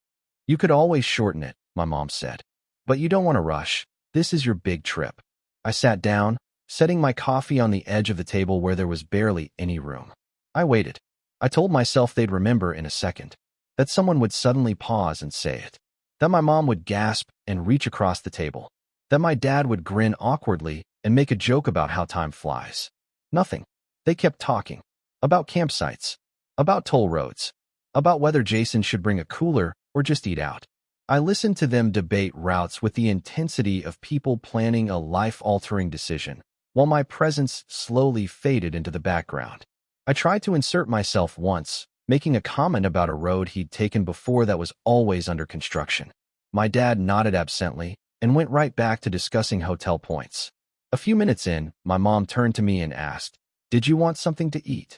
You could always shorten it, my mom said. But you don't want to rush. This is your big trip. I sat down, setting my coffee on the edge of the table where there was barely any room. I waited. I told myself they'd remember in a second, that someone would suddenly pause and say it, that my mom would gasp and reach across the table, that my dad would grin awkwardly and make a joke about how time flies. Nothing. They kept talking. About campsites. About toll roads. About whether Jason should bring a cooler or just eat out. I listened to them debate routes with the intensity of people planning a life-altering decision, while my presence slowly faded into the background. I tried to insert myself once, making a comment about a road he'd taken before that was always under construction. My dad nodded absently and went right back to discussing hotel points. A few minutes in, my mom turned to me and asked, "Did you want something to eat?"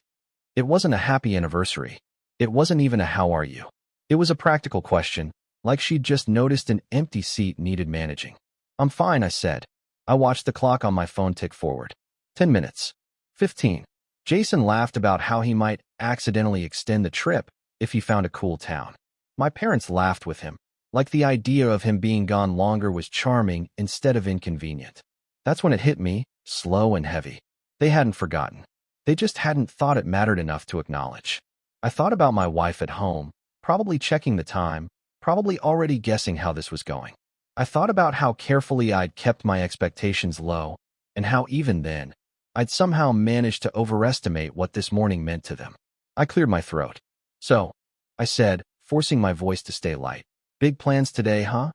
It wasn't a happy anniversary. It wasn't even a "how are you?" It was a practical question, like she'd just noticed an empty seat needed managing. "I'm fine," I said. I watched the clock on my phone tick forward. 10 minutes. 15. Jason laughed about how he might accidentally extend the trip if he found a cool town. My parents laughed with him, like the idea of him being gone longer was charming instead of inconvenient. That's when it hit me, slow and heavy. They hadn't forgotten. They just hadn't thought it mattered enough to acknowledge. I thought about my wife at home, probably checking the time, probably already guessing how this was going. I thought about how carefully I'd kept my expectations low, and how even then, I'd somehow managed to overestimate what this morning meant to them. I cleared my throat. "So," I said, forcing my voice to stay light. "Big plans today, huh?"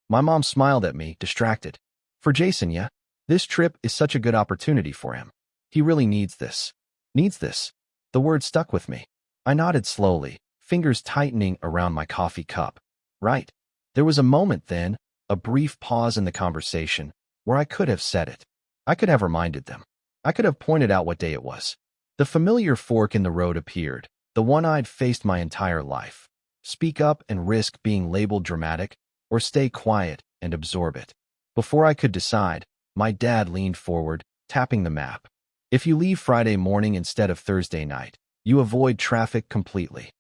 My mom smiled at me, distracted. "For Jason, yeah. This trip is such a good opportunity for him. He really needs this." Needs this. The word stuck with me. I nodded slowly, fingers tightening around my coffee cup. Right. There was a moment then, a brief pause in the conversation, where I could have said it. I could have reminded them. I could have pointed out what day it was. The familiar fork in the road appeared, the one I'd faced my entire life. Speak up and risk being labeled dramatic, or stay quiet and absorb it. Before I could decide, my dad leaned forward, tapping the map. "If you leave Friday morning instead of Thursday night, you avoid traffic completely."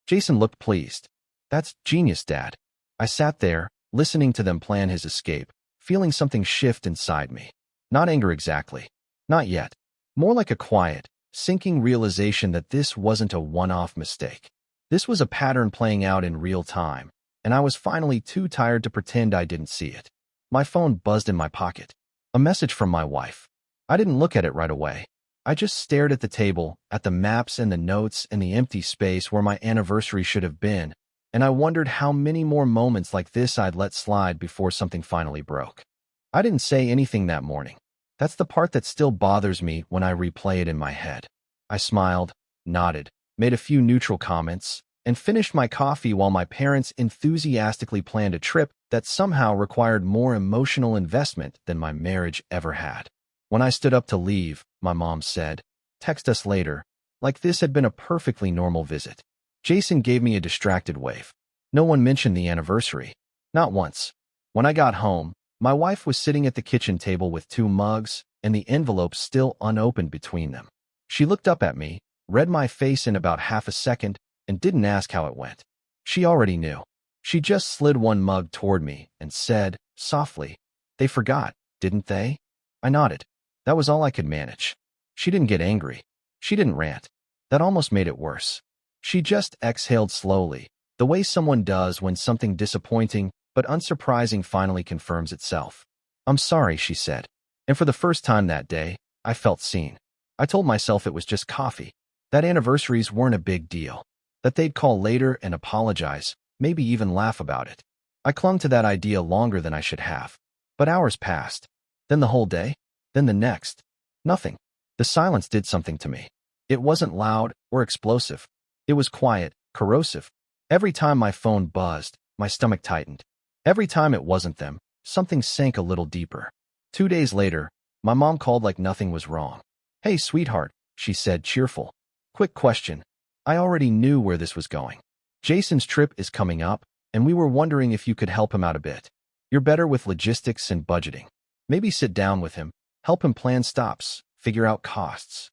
Jason looked pleased. "That's genius, Dad." I sat there, listening to them plan his escape, feeling something shift inside me. Not anger exactly. Not yet. More like a quiet, sinking realization that this wasn't a one-off mistake. This was a pattern playing out in real time, and I was finally too tired to pretend I didn't see it. My phone buzzed in my pocket. A message from my wife. I didn't look at it right away. I just stared at the table, at the maps and the notes and the empty space where my anniversary should have been, and I wondered how many more moments like this I'd let slide before something finally broke. I didn't say anything that morning. That's the part that still bothers me when I replay it in my head. I smiled, nodded, made a few neutral comments, and finished my coffee while my parents enthusiastically planned a trip that somehow required more emotional investment than my marriage ever had. When I stood up to leave, my mom said, "Text us later," like this had been a perfectly normal visit. Jason gave me a distracted wave. No one mentioned the anniversary. Not once. When I got home, my wife was sitting at the kitchen table with 2 mugs and the envelope still unopened between them. She looked up at me, read my face in about half a second, and didn't ask how it went. She already knew. She just slid 1 mug toward me and said, softly, "They forgot, didn't they?" I nodded. That was all I could manage. She didn't get angry. She didn't rant. That almost made it worse. She just exhaled slowly, the way someone does when something disappointing but unsurprising finally confirms itself. "I'm sorry," she said. And for the first time that day, I felt seen. I told myself it was just coffee, that anniversaries weren't a big deal, that they'd call later and apologize, maybe even laugh about it. I clung to that idea longer than I should have. But hours passed. Then the whole day. Then the next. Nothing. The silence did something to me. It wasn't loud or explosive. It was quiet, corrosive. Every time my phone buzzed, my stomach tightened. Every time it wasn't them, something sank a little deeper. 2 days later, my mom called like nothing was wrong. "Hey, sweetheart," she said, cheerful. "Quick question. I already knew where this was going. Jason's trip is coming up, and we were wondering if you could help him out a bit." You're better with logistics and budgeting. Maybe sit down with him, help him plan stops, figure out costs.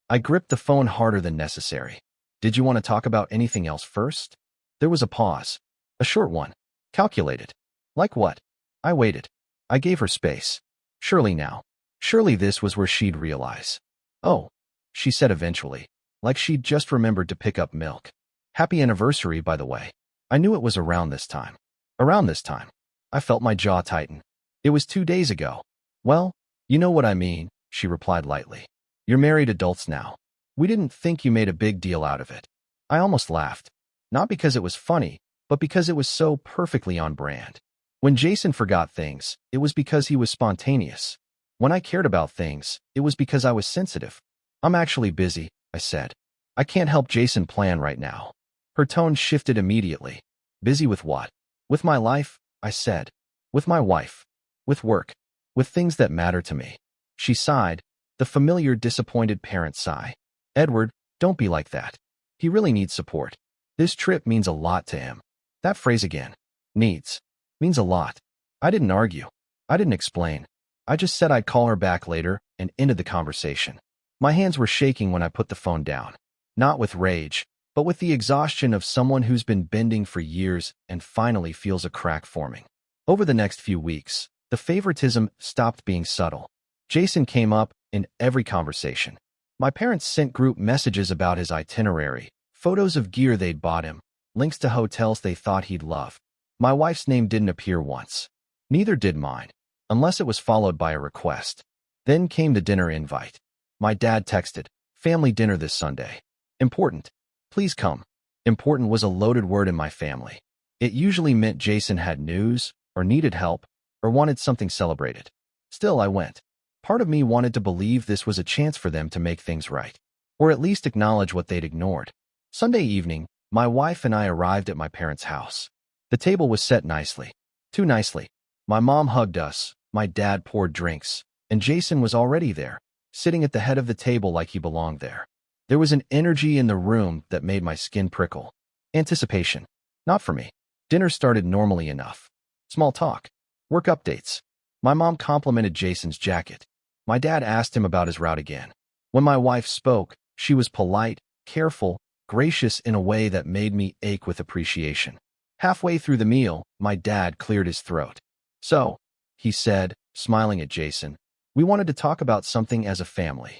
I gripped the phone harder than necessary. Did you want to talk about anything else first? There was a pause. A short one. Calculated. Like what? I waited. I gave her space. Surely now. Surely this was where she'd realize. Oh, she said eventually, like she'd just remembered to pick up milk. Happy anniversary, by the way. I knew it was around this time. Around this time. I felt my jaw tighten. It was 2 days ago. Well, you know what I mean, she replied lightly. You're married adults now. We didn't think you made a big deal out of it. I almost laughed. Not because it was funny, but because it was so perfectly on brand. When Jason forgot things, it was because he was spontaneous. When I cared about things, it was because I was sensitive. I'm actually busy, I said. I can't help Jason plan right now. Her tone shifted immediately. Busy with what? With my life, I said. With my wife. With work. With things that matter to me. She sighed, the familiar disappointed parent sigh. Edward, don't be like that. He really needs support. This trip means a lot to him. That phrase again. Needs. Means a lot. I didn't argue. I didn't explain. I just said I'd call her back later and ended the conversation. My hands were shaking when I put the phone down. Not with rage, but with the exhaustion of someone who's been bending for years and finally feels a crack forming. Over the next few weeks, the favoritism stopped being subtle. Jason came up in every conversation. My parents sent group messages about his itinerary, photos of gear they'd bought him, links to hotels they thought he'd love. My wife's name didn't appear once. Neither did mine, unless it was followed by a request. Then came the dinner invite. My dad texted, family dinner this Sunday. Important. Please come. Important was a loaded word in my family. It usually meant Jason had news, or needed help, or wanted something celebrated. Still, I went. Part of me wanted to believe this was a chance for them to make things right, or at least acknowledge what they'd ignored. Sunday evening, my wife and I arrived at my parents' house. The table was set nicely. Too nicely. My mom hugged us, my dad poured drinks, and Jason was already there, sitting at the head of the table like he belonged there. There was an energy in the room that made my skin prickle. Anticipation. Not for me. Dinner started normally enough. Small talk. Work updates. My mom complimented Jason's jacket. My dad asked him about his route again. When my wife spoke, she was polite, careful, gracious in a way that made me ache with appreciation. Halfway through the meal, my dad cleared his throat. So, he said, smiling at Jason, we wanted to talk about something as a family.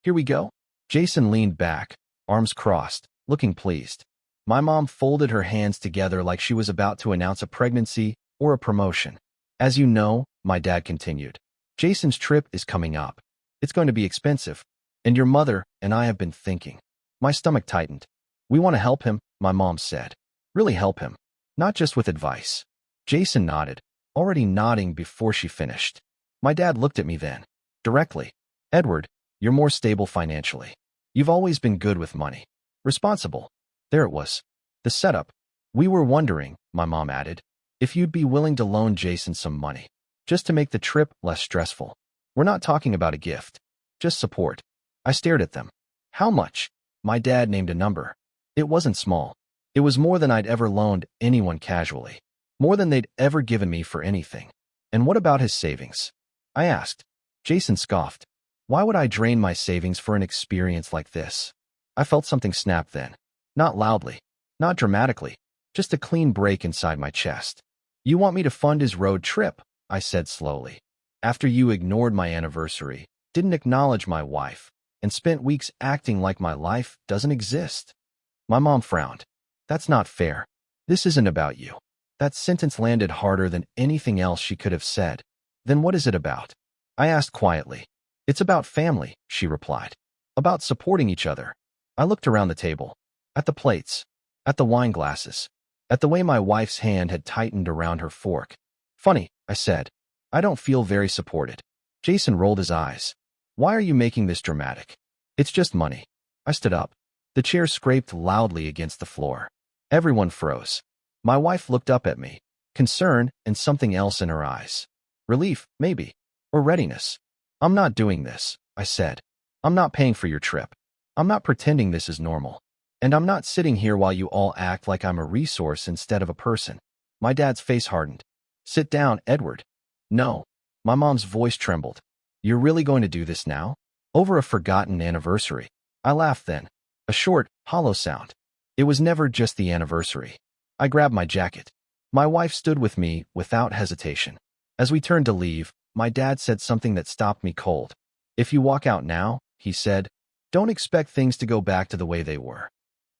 Here we go. Jason leaned back, arms crossed, looking pleased. My mom folded her hands together like she was about to announce a pregnancy or a promotion. As you know, my dad continued, Jason's trip is coming up. It's going to be expensive. And your mother and I have been thinking. My stomach tightened. We want to help him, my mom said. Really help him. Not just with advice. Jason nodded, already nodding before she finished. My dad looked at me then, directly. Edward, you're more stable financially. You've always been good with money. Responsible. There it was. The setup. We were wondering, my mom added, if you'd be willing to loan Jason some money, just to make the trip less stressful. We're not talking about a gift. Just support. I stared at them. How much? My dad named a number. It wasn't small. It was more than I'd ever loaned anyone casually. More than they'd ever given me for anything. And what about his savings? I asked. Jason scoffed. Why would I drain my savings for an experience like this? I felt something snap then. Not loudly. Not dramatically. Just a clean break inside my chest. You want me to fund his road trip? I said slowly. After you ignored my anniversary, didn't acknowledge my wife, and spent weeks acting like my life doesn't exist. My mom frowned. That's not fair. This isn't about you. That sentence landed harder than anything else she could have said. Then what is it about? I asked quietly. It's about family, she replied. About supporting each other. I looked around the table. At the plates. At the wine glasses. At the way my wife's hand had tightened around her fork. Funny, I said. I don't feel very supported. Jason rolled his eyes. Why are you making this dramatic? It's just money. I stood up. The chair scraped loudly against the floor. Everyone froze. My wife looked up at me, concern and something else in her eyes. Relief, maybe. Or readiness. I'm not doing this, I said. I'm not paying for your trip. I'm not pretending this is normal. And I'm not sitting here while you all act like I'm a resource instead of a person. My dad's face hardened. Sit down, Edward. No. My mom's voice trembled. You're really going to do this now? Over a forgotten anniversary. I laughed then. A short, hollow sound. It was never just the anniversary. I grabbed my jacket. My wife stood with me without hesitation. As we turned to leave, my dad said something that stopped me cold. If you walk out now, he said, don't expect things to go back to the way they were.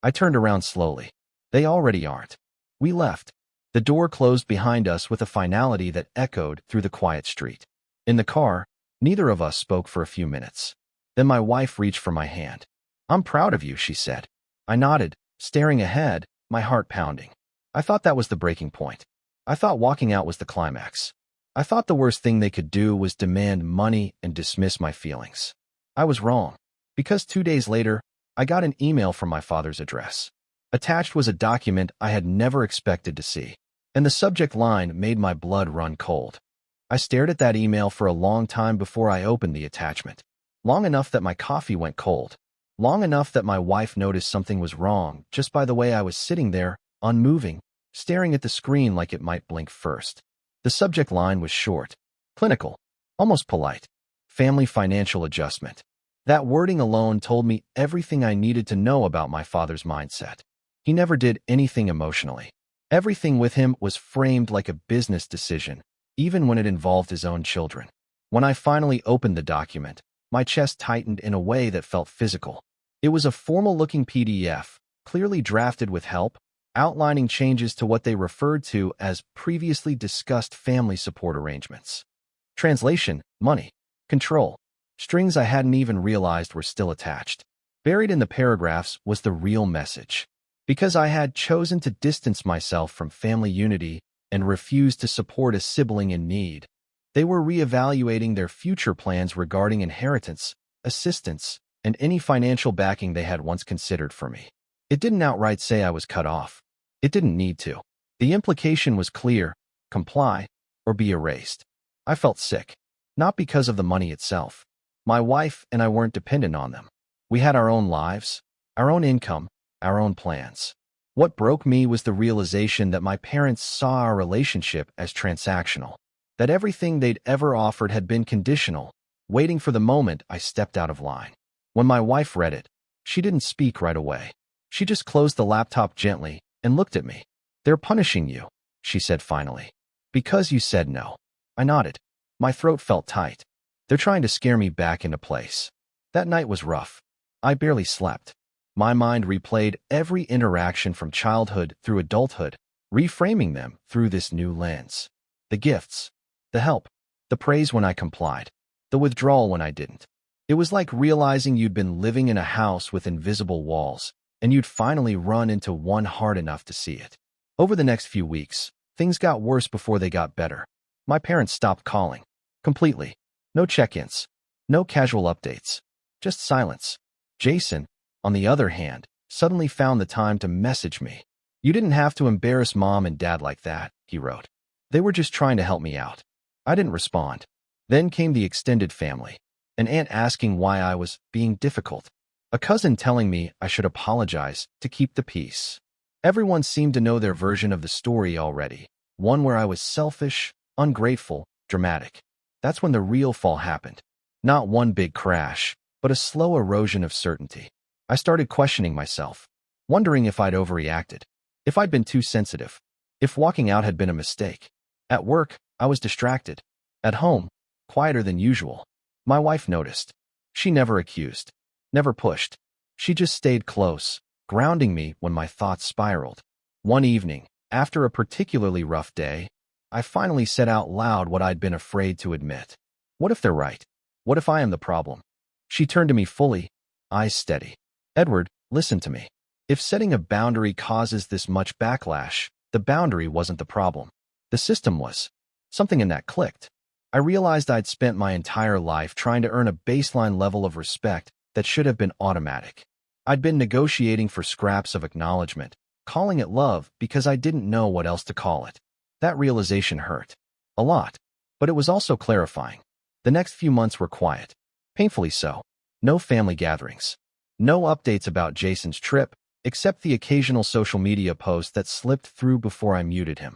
I turned around slowly. They already aren't. We left. The door closed behind us with a finality that echoed through the quiet street. In the car, neither of us spoke for a few minutes. Then my wife reached for my hand. I'm proud of you, she said. I nodded, staring ahead, my heart pounding. I thought that was the breaking point. I thought walking out was the climax. I thought the worst thing they could do was demand money and dismiss my feelings. I was wrong. Because 2 days later, I got an email from my father's address. Attached was a document I had never expected to see, and the subject line made my blood run cold. I stared at that email for a long time before I opened the attachment. Long enough that my coffee went cold. Long enough that my wife noticed something was wrong just by the way I was sitting there, unmoving, staring at the screen like it might blink first. The subject line was short, clinical, almost polite. Family financial adjustment. That wording alone told me everything I needed to know about my father's mindset. He never did anything emotionally. Everything with him was framed like a business decision, even when it involved his own children. When I finally opened the document, my chest tightened in a way that felt physical. It was a formal-looking PDF, clearly drafted with help, outlining changes to what they referred to as previously discussed family support arrangements. Translation, money, control, strings I hadn't even realized were still attached. Buried in the paragraphs was the real message. Because I had chosen to distance myself from family unity and refused to support a sibling in need, they were reevaluating their future plans regarding inheritance, assistance, and any financial backing they had once considered for me. It didn't outright say I was cut off. It didn't need to. The implication was clear: comply or be erased. I felt sick. Not because of the money itself. My wife and I weren't dependent on them. We had our own lives, our own income, our own plans. What broke me was the realization that my parents saw our relationship as transactional, that everything they'd ever offered had been conditional, waiting for the moment I stepped out of line. When my wife read it, she didn't speak right away. She just closed the laptop gently and looked at me. They're punishing you, she said finally. Because you said no. I nodded. My throat felt tight. They're trying to scare me back into place. That night was rough. I barely slept. My mind replayed every interaction from childhood through adulthood, reframing them through this new lens. The gifts, the help, the praise when I complied, the withdrawal when I didn't. It was like realizing you'd been living in a house with invisible walls, and you'd finally run into one hard enough to see it. Over the next few weeks, things got worse before they got better. My parents stopped calling. Completely. No check-ins. No casual updates. Just silence. Jason, on the other hand, suddenly found the time to message me. You didn't have to embarrass Mom and Dad like that, he wrote. They were just trying to help me out. I didn't respond. Then came the extended family. An aunt asking why I was being difficult. A cousin telling me I should apologize to keep the peace. Everyone seemed to know their version of the story already. One where I was selfish, ungrateful, dramatic. That's when the real fall happened. Not one big crash, but a slow erosion of certainty. I started questioning myself, wondering if I'd overreacted, if I'd been too sensitive, if walking out had been a mistake. At work, I was distracted. At home, quieter than usual. My wife noticed. She never accused, never pushed. She just stayed close, grounding me when my thoughts spiraled. One evening, after a particularly rough day, I finally said out loud what I'd been afraid to admit. What if they're right? What if I am the problem? She turned to me fully, eyes steady. Edward, listen to me. If setting a boundary causes this much backlash, the boundary wasn't the problem. The system was. Something in that clicked. I realized I'd spent my entire life trying to earn a baseline level of respect that should have been automatic. I'd been negotiating for scraps of acknowledgement, calling it love because I didn't know what else to call it. That realization hurt. A lot. But it was also clarifying. The next few months were quiet. Painfully so. No family gatherings. No updates about Jason's trip, except the occasional social media post that slipped through before I muted him.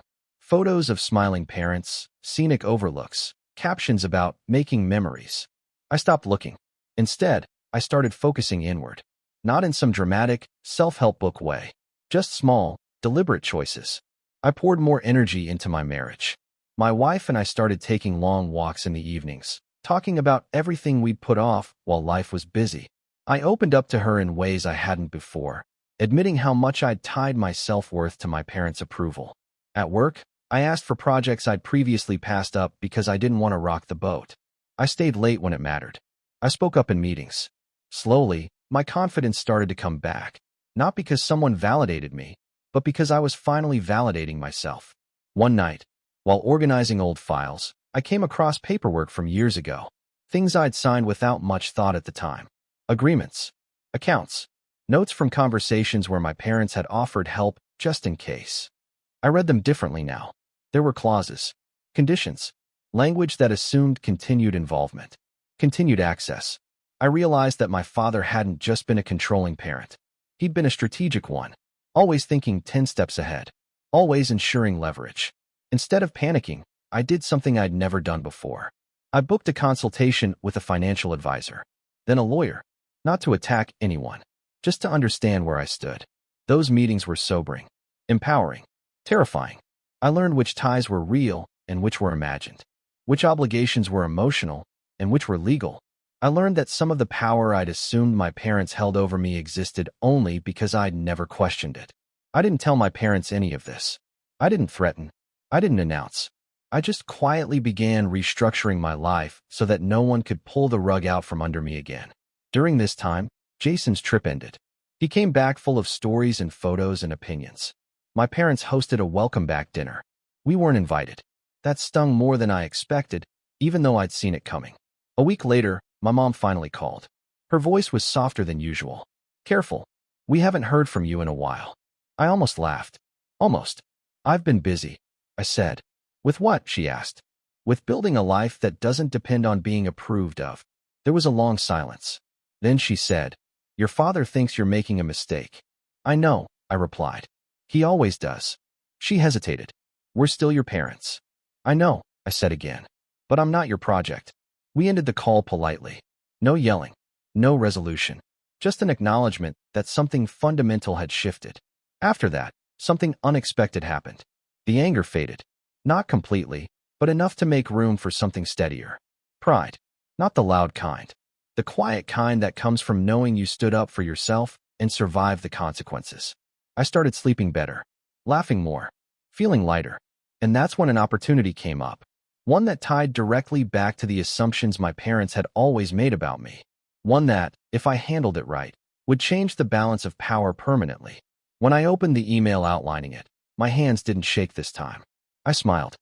Photos of smiling parents, scenic overlooks, captions about making memories. I stopped looking. Instead, I started focusing inward. Not in some dramatic, self-help book way. Just small, deliberate choices. I poured more energy into my marriage. My wife and I started taking long walks in the evenings, talking about everything we'd put off while life was busy. I opened up to her in ways I hadn't before, admitting how much I'd tied my self-worth to my parents' approval. At work, I asked for projects I'd previously passed up because I didn't want to rock the boat. I stayed late when it mattered. I spoke up in meetings. Slowly, my confidence started to come back, not because someone validated me, but because I was finally validating myself. One night, while organizing old files, I came across paperwork from years ago, things I'd signed without much thought at the time. Agreements, accounts, notes from conversations where my parents had offered help just in case. I read them differently now. There were clauses, conditions, language that assumed continued involvement, continued access. I realized that my father hadn't just been a controlling parent. He'd been a strategic one, always thinking 10 steps ahead, always ensuring leverage. Instead of panicking, I did something I'd never done before. I booked a consultation with a financial advisor, then a lawyer, not to attack anyone, just to understand where I stood. Those meetings were sobering, empowering, terrifying. I learned which ties were real and which were imagined, which obligations were emotional and which were legal. I learned that some of the power I'd assumed my parents held over me existed only because I'd never questioned it. I didn't tell my parents any of this. I didn't threaten. I didn't announce. I just quietly began restructuring my life so that no one could pull the rug out from under me again. During this time, Jason's trip ended. He came back full of stories and photos and opinions. My parents hosted a welcome-back dinner. We weren't invited. That stung more than I expected, even though I'd seen it coming. A week later, my mom finally called. Her voice was softer than usual. Careful. We haven't heard from you in a while. I almost laughed. Almost. I've been busy, I said. With what? She asked. With building a life that doesn't depend on being approved of. There was a long silence. Then she said, Your father thinks you're making a mistake. I know, I replied. He always does. She hesitated. We're still your parents. I know, I said again. But I'm not your project. We ended the call politely. No yelling. No resolution. Just an acknowledgement that something fundamental had shifted. After that, something unexpected happened. The anger faded. Not completely, but enough to make room for something steadier. Pride. Not the loud kind. The quiet kind that comes from knowing you stood up for yourself and survived the consequences. I started sleeping better, laughing more, feeling lighter. And that's when an opportunity came up. One that tied directly back to the assumptions my parents had always made about me. One that, if I handled it right, would change the balance of power permanently. When I opened the email outlining it, my hands didn't shake this time. I smiled.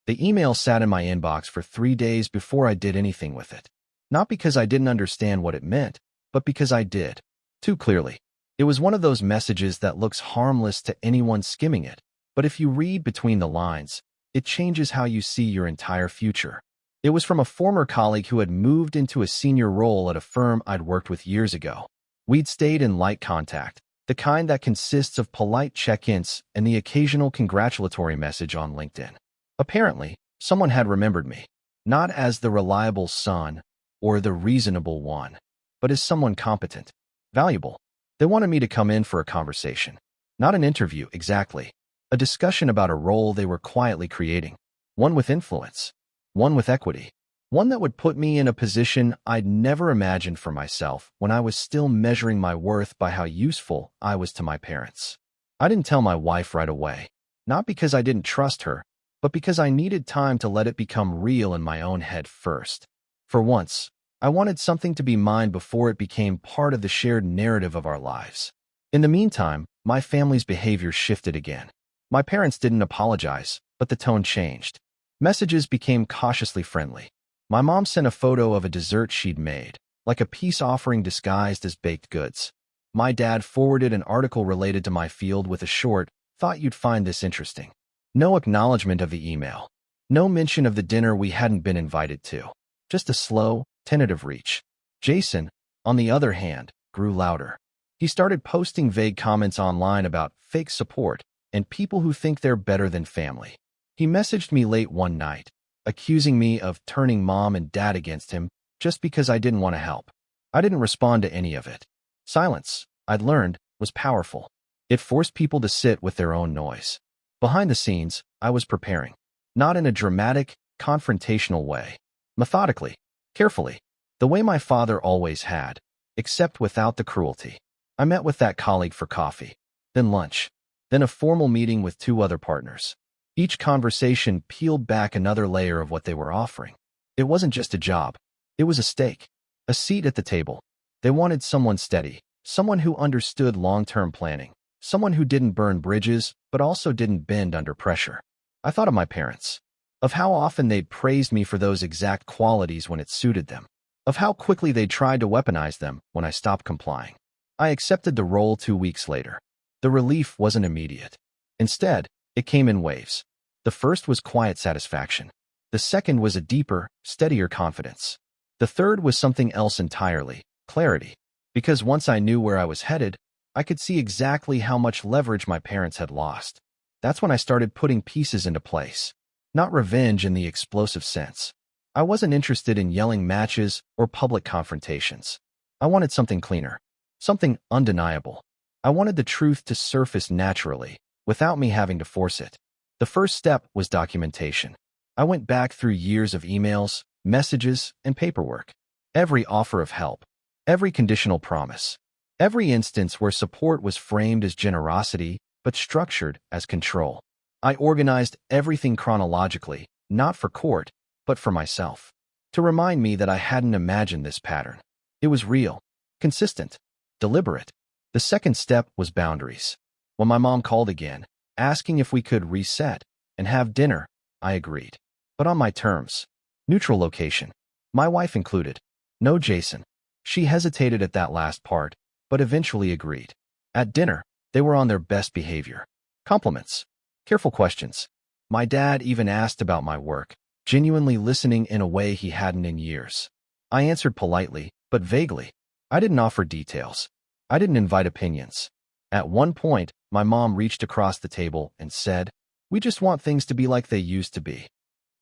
The email sat in my inbox for 3 days before I did anything with it. Not because I didn't understand what it meant, but because I did. Too clearly. It was one of those messages that looks harmless to anyone skimming it, but if you read between the lines, it changes how you see your entire future. It was from a former colleague who had moved into a senior role at a firm I'd worked with years ago. We'd stayed in light contact, the kind that consists of polite check-ins and the occasional congratulatory message on LinkedIn. Apparently, someone had remembered me, not as the reliable son or the reasonable one, but as someone competent, valuable. They wanted me to come in for a conversation. Not an interview, exactly. A discussion about a role they were quietly creating. One with influence. One with equity. One that would put me in a position I'd never imagined for myself when I was still measuring my worth by how useful I was to my parents. I didn't tell my wife right away. Not because I didn't trust her, but because I needed time to let it become real in my own head first. For once, I wanted something to be mine before it became part of the shared narrative of our lives. In the meantime, my family's behavior shifted again. My parents didn't apologize, but the tone changed. Messages became cautiously friendly. My mom sent a photo of a dessert she'd made, like a peace offering disguised as baked goods. My dad forwarded an article related to my field with a short, "Thought you'd find this interesting." No acknowledgement of the email. No mention of the dinner we hadn't been invited to. Just a slow, tentative reach. Jason, on the other hand, grew louder. He started posting vague comments online about fake support and people who think they're better than family. He messaged me late one night, accusing me of turning mom and dad against him just because I didn't want to help. I didn't respond to any of it. Silence, I'd learned, was powerful. It forced people to sit with their own noise. Behind the scenes, I was preparing. Not in a dramatic, confrontational way. Methodically, carefully, the way my father always had, except without the cruelty. I met with that colleague for coffee, then lunch, then a formal meeting with 2 other partners. Each conversation peeled back another layer of what they were offering. It wasn't just a job. It was a stake, a seat at the table. They wanted someone steady, someone who understood long-term planning, someone who didn't burn bridges but also didn't bend under pressure. I thought of my parents, of how often they'd praised me for those exact qualities when it suited them, of how quickly they tried to weaponize them when I stopped complying. I accepted the role 2 weeks later. The relief wasn't immediate. Instead, it came in waves. The first was quiet satisfaction. The second was a deeper, steadier confidence. The third was something else entirely, clarity. Because once I knew where I was headed, I could see exactly how much leverage my parents had lost. That's when I started putting pieces into place. Not revenge in the explosive sense. I wasn't interested in yelling matches or public confrontations. I wanted something cleaner, something undeniable. I wanted the truth to surface naturally, without me having to force it. The first step was documentation. I went back through years of emails, messages, and paperwork. Every offer of help, every conditional promise, every instance where support was framed as generosity but structured as control. I organized everything chronologically, not for court, but for myself, to remind me that I hadn't imagined this pattern. It was real, consistent, deliberate. The second step was boundaries. When my mom called again, asking if we could reset and have dinner, I agreed. But on my terms. Neutral location. My wife included. No Jason. She hesitated at that last part, but eventually agreed. At dinner, they were on their best behavior. Compliments. Careful questions. My dad even asked about my work, genuinely listening in a way he hadn't in years. I answered politely, but vaguely. I didn't offer details. I didn't invite opinions. At one point, my mom reached across the table and said, "We just want things to be like they used to be."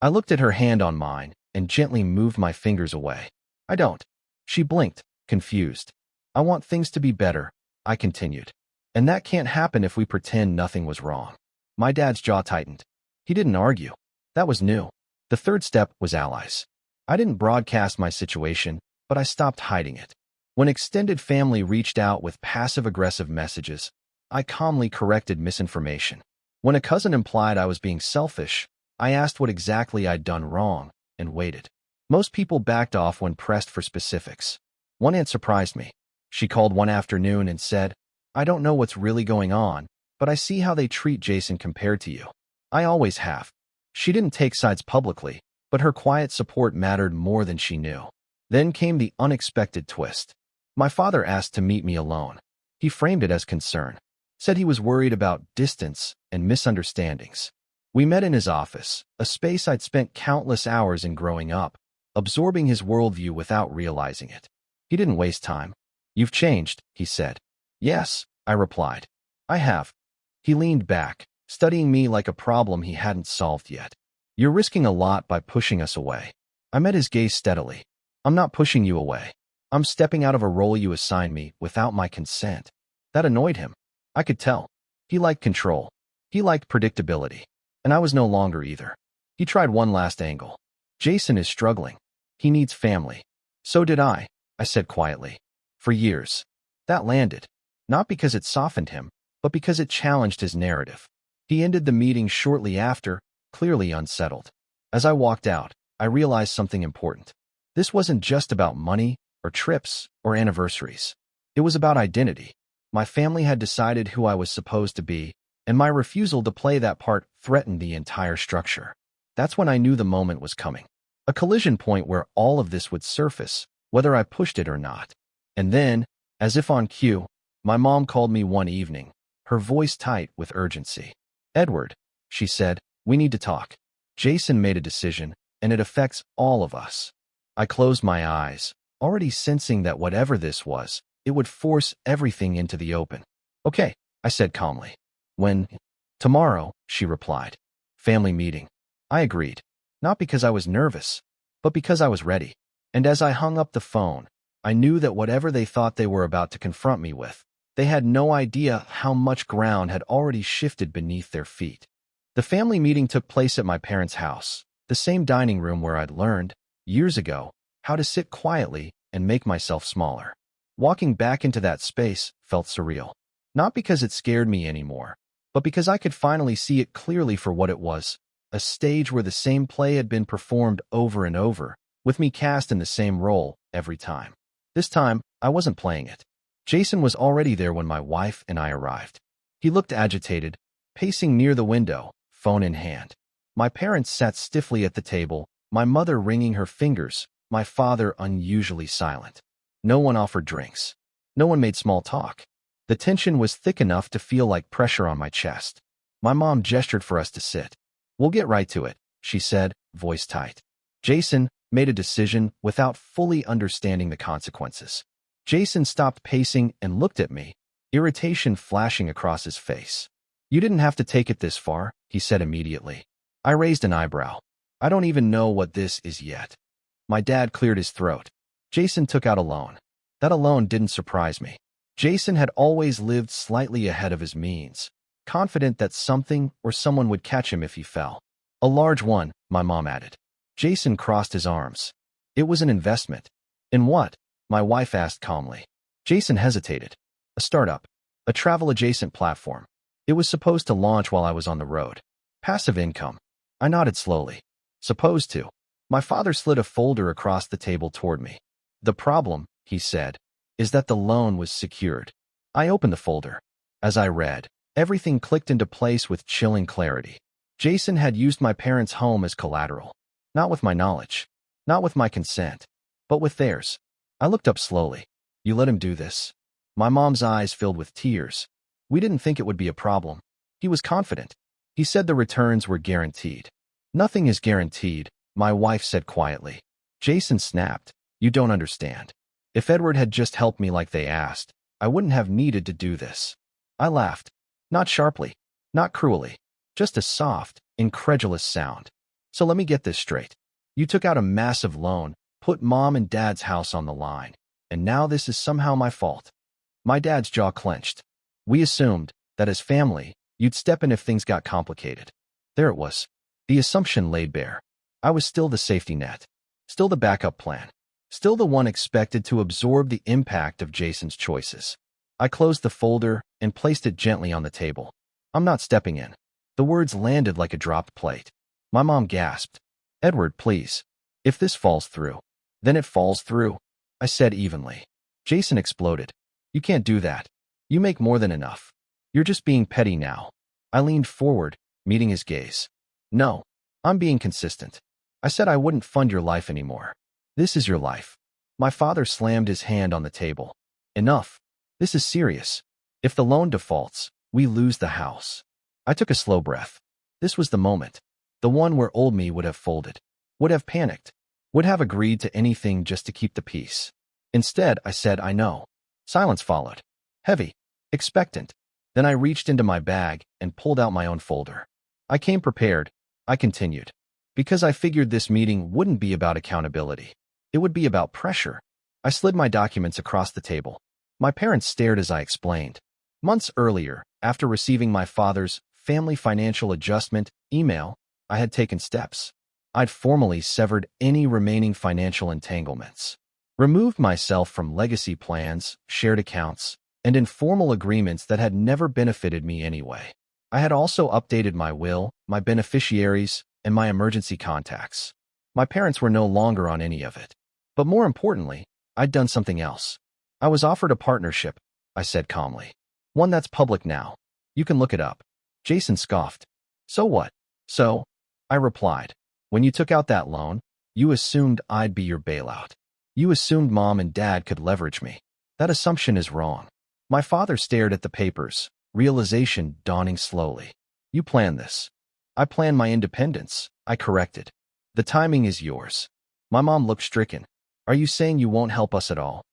I looked at her hand on mine and gently moved my fingers away. "I don't." She blinked, confused. "I want things to be better," I continued. "And that can't happen if we pretend nothing was wrong." My dad's jaw tightened. He didn't argue. That was new. The third step was allies. I didn't broadcast my situation, but I stopped hiding it. When extended family reached out with passive-aggressive messages, I calmly corrected misinformation. When a cousin implied I was being selfish, I asked what exactly I'd done wrong and waited. Most people backed off when pressed for specifics. One aunt surprised me. She called one afternoon and said, "I don't know what's really going on, but I see how they treat Jason compared to you." I always have. She didn't take sides publicly, but her quiet support mattered more than she knew. Then came the unexpected twist. My father asked to meet me alone. He framed it as concern. Said he was worried about distance and misunderstandings. We met in his office, a space I'd spent countless hours in growing up, absorbing his worldview without realizing it. He didn't waste time. "You've changed," he said. "Yes," I replied. "I have." He leaned back, studying me like a problem he hadn't solved yet. "You're risking a lot by pushing us away." I met his gaze steadily. "I'm not pushing you away. I'm stepping out of a role you assigned me without my consent." That annoyed him. I could tell. He liked control. He liked predictability. And I was no longer either. He tried one last angle. "Jason is struggling. He needs family." "So did I said quietly. "For years." That landed. Not because it softened him, but because it challenged his narrative. He ended the meeting shortly after, clearly unsettled. As I walked out, I realized something important. This wasn't just about money, or trips, or anniversaries. It was about identity. My family had decided who I was supposed to be, and my refusal to play that part threatened the entire structure. That's when I knew the moment was coming. A collision point where all of this would surface, whether I pushed it or not. And then, as if on cue, my mom called me one evening, her voice tight with urgency. "Edward," she said, "we need to talk. Jason made a decision, and it affects all of us." I closed my eyes, already sensing that whatever this was, it would force everything into the open. "Okay," I said calmly. "When?" "Tomorrow," she replied. Family meeting. I agreed. Not because I was nervous, but because I was ready. And as I hung up the phone, I knew that whatever they thought they were about to confront me with, they had no idea how much ground had already shifted beneath their feet. The family meeting took place at my parents' house, the same dining room where I'd learned, years ago, how to sit quietly and make myself smaller. Walking back into that space felt surreal. Not because it scared me anymore, but because I could finally see it clearly for what it was, a stage where the same play had been performed over and over, with me cast in the same role every time. This time, I wasn't playing it. Jason was already there when my wife and I arrived. He looked agitated, pacing near the window, phone in hand. My parents sat stiffly at the table, my mother wringing her fingers, my father unusually silent. No one offered drinks. No one made small talk. The tension was thick enough to feel like pressure on my chest. My mom gestured for us to sit. "We'll get right to it," she said, voice tight. Jason made a decision without fully understanding the consequences. Jason stopped pacing and looked at me, irritation flashing across his face. "You didn't have to take it this far," he said immediately. I raised an eyebrow. "I don't even know what this is yet." My dad cleared his throat. Jason took out a loan. That alone didn't surprise me. Jason had always lived slightly ahead of his means, confident that something or someone would catch him if he fell. "A large one," my mom added. Jason crossed his arms. "It was an investment." "In what?" my wife asked calmly. Jason hesitated. "A startup. A travel-adjacent platform. It was supposed to launch while I was on the road. Passive income." I nodded slowly. "Supposed to." My father slid a folder across the table toward me. "The problem," he said, "is that the loan was secured." I opened the folder. As I read, everything clicked into place with chilling clarity. Jason had used my parents' home as collateral. Not with my knowledge. Not with my consent. But with theirs. I looked up slowly. "You let him do this?" My mom's eyes filled with tears. "We didn't think it would be a problem." He was confident. He said the returns were guaranteed. "Nothing is guaranteed," my wife said quietly. Jason snapped. "You don't understand. If Edward had just helped me like they asked, I wouldn't have needed to do this." I laughed. Not sharply. Not cruelly. Just a soft, incredulous sound. "So let me get this straight. You took out a massive loan, put mom and dad's house on the line, and now this is somehow my fault." My dad's jaw clenched. "We assumed that as family, you'd step in if things got complicated." There it was. The assumption laid bare. I was still the safety net. Still the backup plan. Still the one expected to absorb the impact of Jason's choices. I closed the folder and placed it gently on the table. "I'm not stepping in." The words landed like a dropped plate. My mom gasped. "Edward, please. If this falls through, then it falls through," I said evenly. Jason exploded. "You can't do that. You make more than enough. You're just being petty now." I leaned forward, meeting his gaze. "No, I'm being consistent. I said I wouldn't fund your life anymore. This is your life." My father slammed his hand on the table. "Enough. This is serious. If the loan defaults, we lose the house." I took a slow breath. This was the moment. The one where old me would have folded. Would have panicked. Would have agreed to anything just to keep the peace. Instead, I said, "I know." Silence followed. Heavy. Expectant. Then I reached into my bag and pulled out my own folder. "I came prepared," I continued, "because I figured this meeting wouldn't be about accountability. It would be about pressure." I slid my documents across the table. My parents stared as I explained. Months earlier, after receiving my father's family financial adjustment email, I had taken steps. I'd formally severed any remaining financial entanglements, removed myself from legacy plans, shared accounts, and informal agreements that had never benefited me anyway. I had also updated my will, my beneficiaries, and my emergency contacts. My parents were no longer on any of it. But more importantly, I'd done something else. I was offered a partnership, I said calmly. "One that's public now. You can look it up." Jason scoffed. "So what?" "So," I replied, "when you took out that loan, you assumed I'd be your bailout. You assumed mom and dad could leverage me. That assumption is wrong." My father stared at the papers, realization dawning slowly. "You planned this." "I planned my independence," I corrected. "The timing is yours." My mom looked stricken. "Are you saying you won't help us at all?"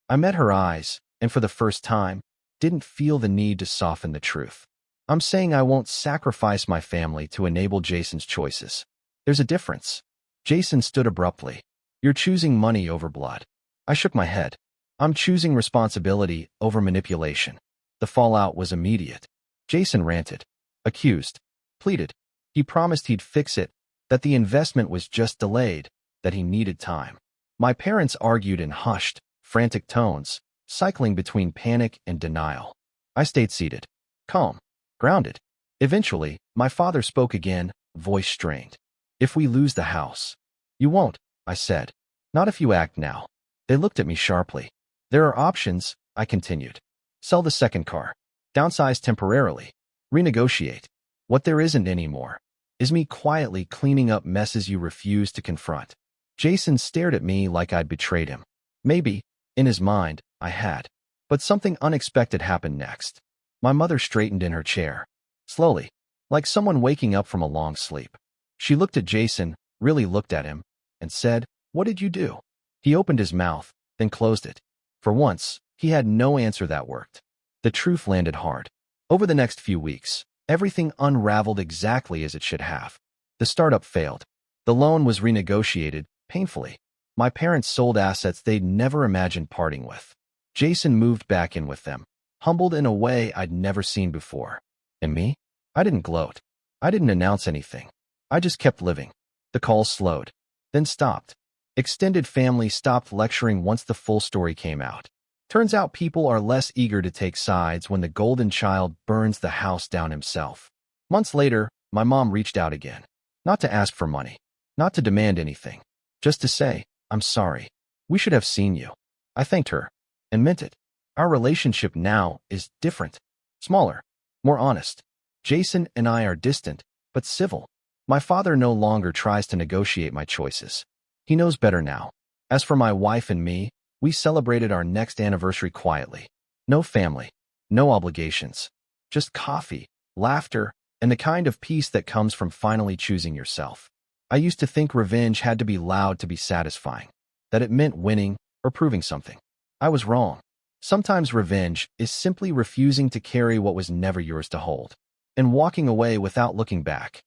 I met her eyes, and for the first time, didn't feel the need to soften the truth. I'm saying I won't sacrifice my family to enable Jason's choices. There's a difference. Jason stood abruptly. You're choosing money over blood. I shook my head. I'm choosing responsibility over manipulation. The fallout was immediate. Jason ranted, accused, pleaded. He promised he'd fix it, that the investment was just delayed, that he needed time. My parents argued in hushed, frantic tones, cycling between panic and denial. I stayed seated, calm, grounded. Eventually, my father spoke again, voice strained. If we lose the house. You won't, I said. Not if you act now. They looked at me sharply. There are options, I continued. Sell the second car. Downsize temporarily. Renegotiate. What there isn't anymore is me quietly cleaning up messes you refuse to confront. Jason stared at me like I'd betrayed him. Maybe, in his mind, I had. But something unexpected happened next. My mother straightened in her chair. Slowly, like someone waking up from a long sleep. She looked at Jason, really looked at him, and said, "What did you do?" He opened his mouth, then closed it. For once, he had no answer that worked. The truth landed hard. Over the next few weeks, everything unraveled exactly as it should have. The startup failed. The loan was renegotiated, painfully. My parents sold assets they'd never imagined parting with. Jason moved back in with them, humbled in a way I'd never seen before. And me? I didn't gloat. I didn't announce anything. I just kept living. The calls slowed, then stopped. Extended family stopped lecturing once the full story came out. Turns out people are less eager to take sides when the golden child burns the house down himself. Months later, my mom reached out again. Not to ask for money. Not to demand anything. Just to say, I'm sorry. We should have seen you. I thanked her, and meant it. Our relationship now is different. Smaller. More honest. Jason and I are distant, but civil. My father no longer tries to negotiate my choices. He knows better now. As for my wife and me, we celebrated our next anniversary quietly. No family. No obligations. Just coffee, laughter, and the kind of peace that comes from finally choosing yourself. I used to think revenge had to be loud to be satisfying, that it meant winning or proving something. I was wrong. Sometimes revenge is simply refusing to carry what was never yours to hold, and walking away without looking back.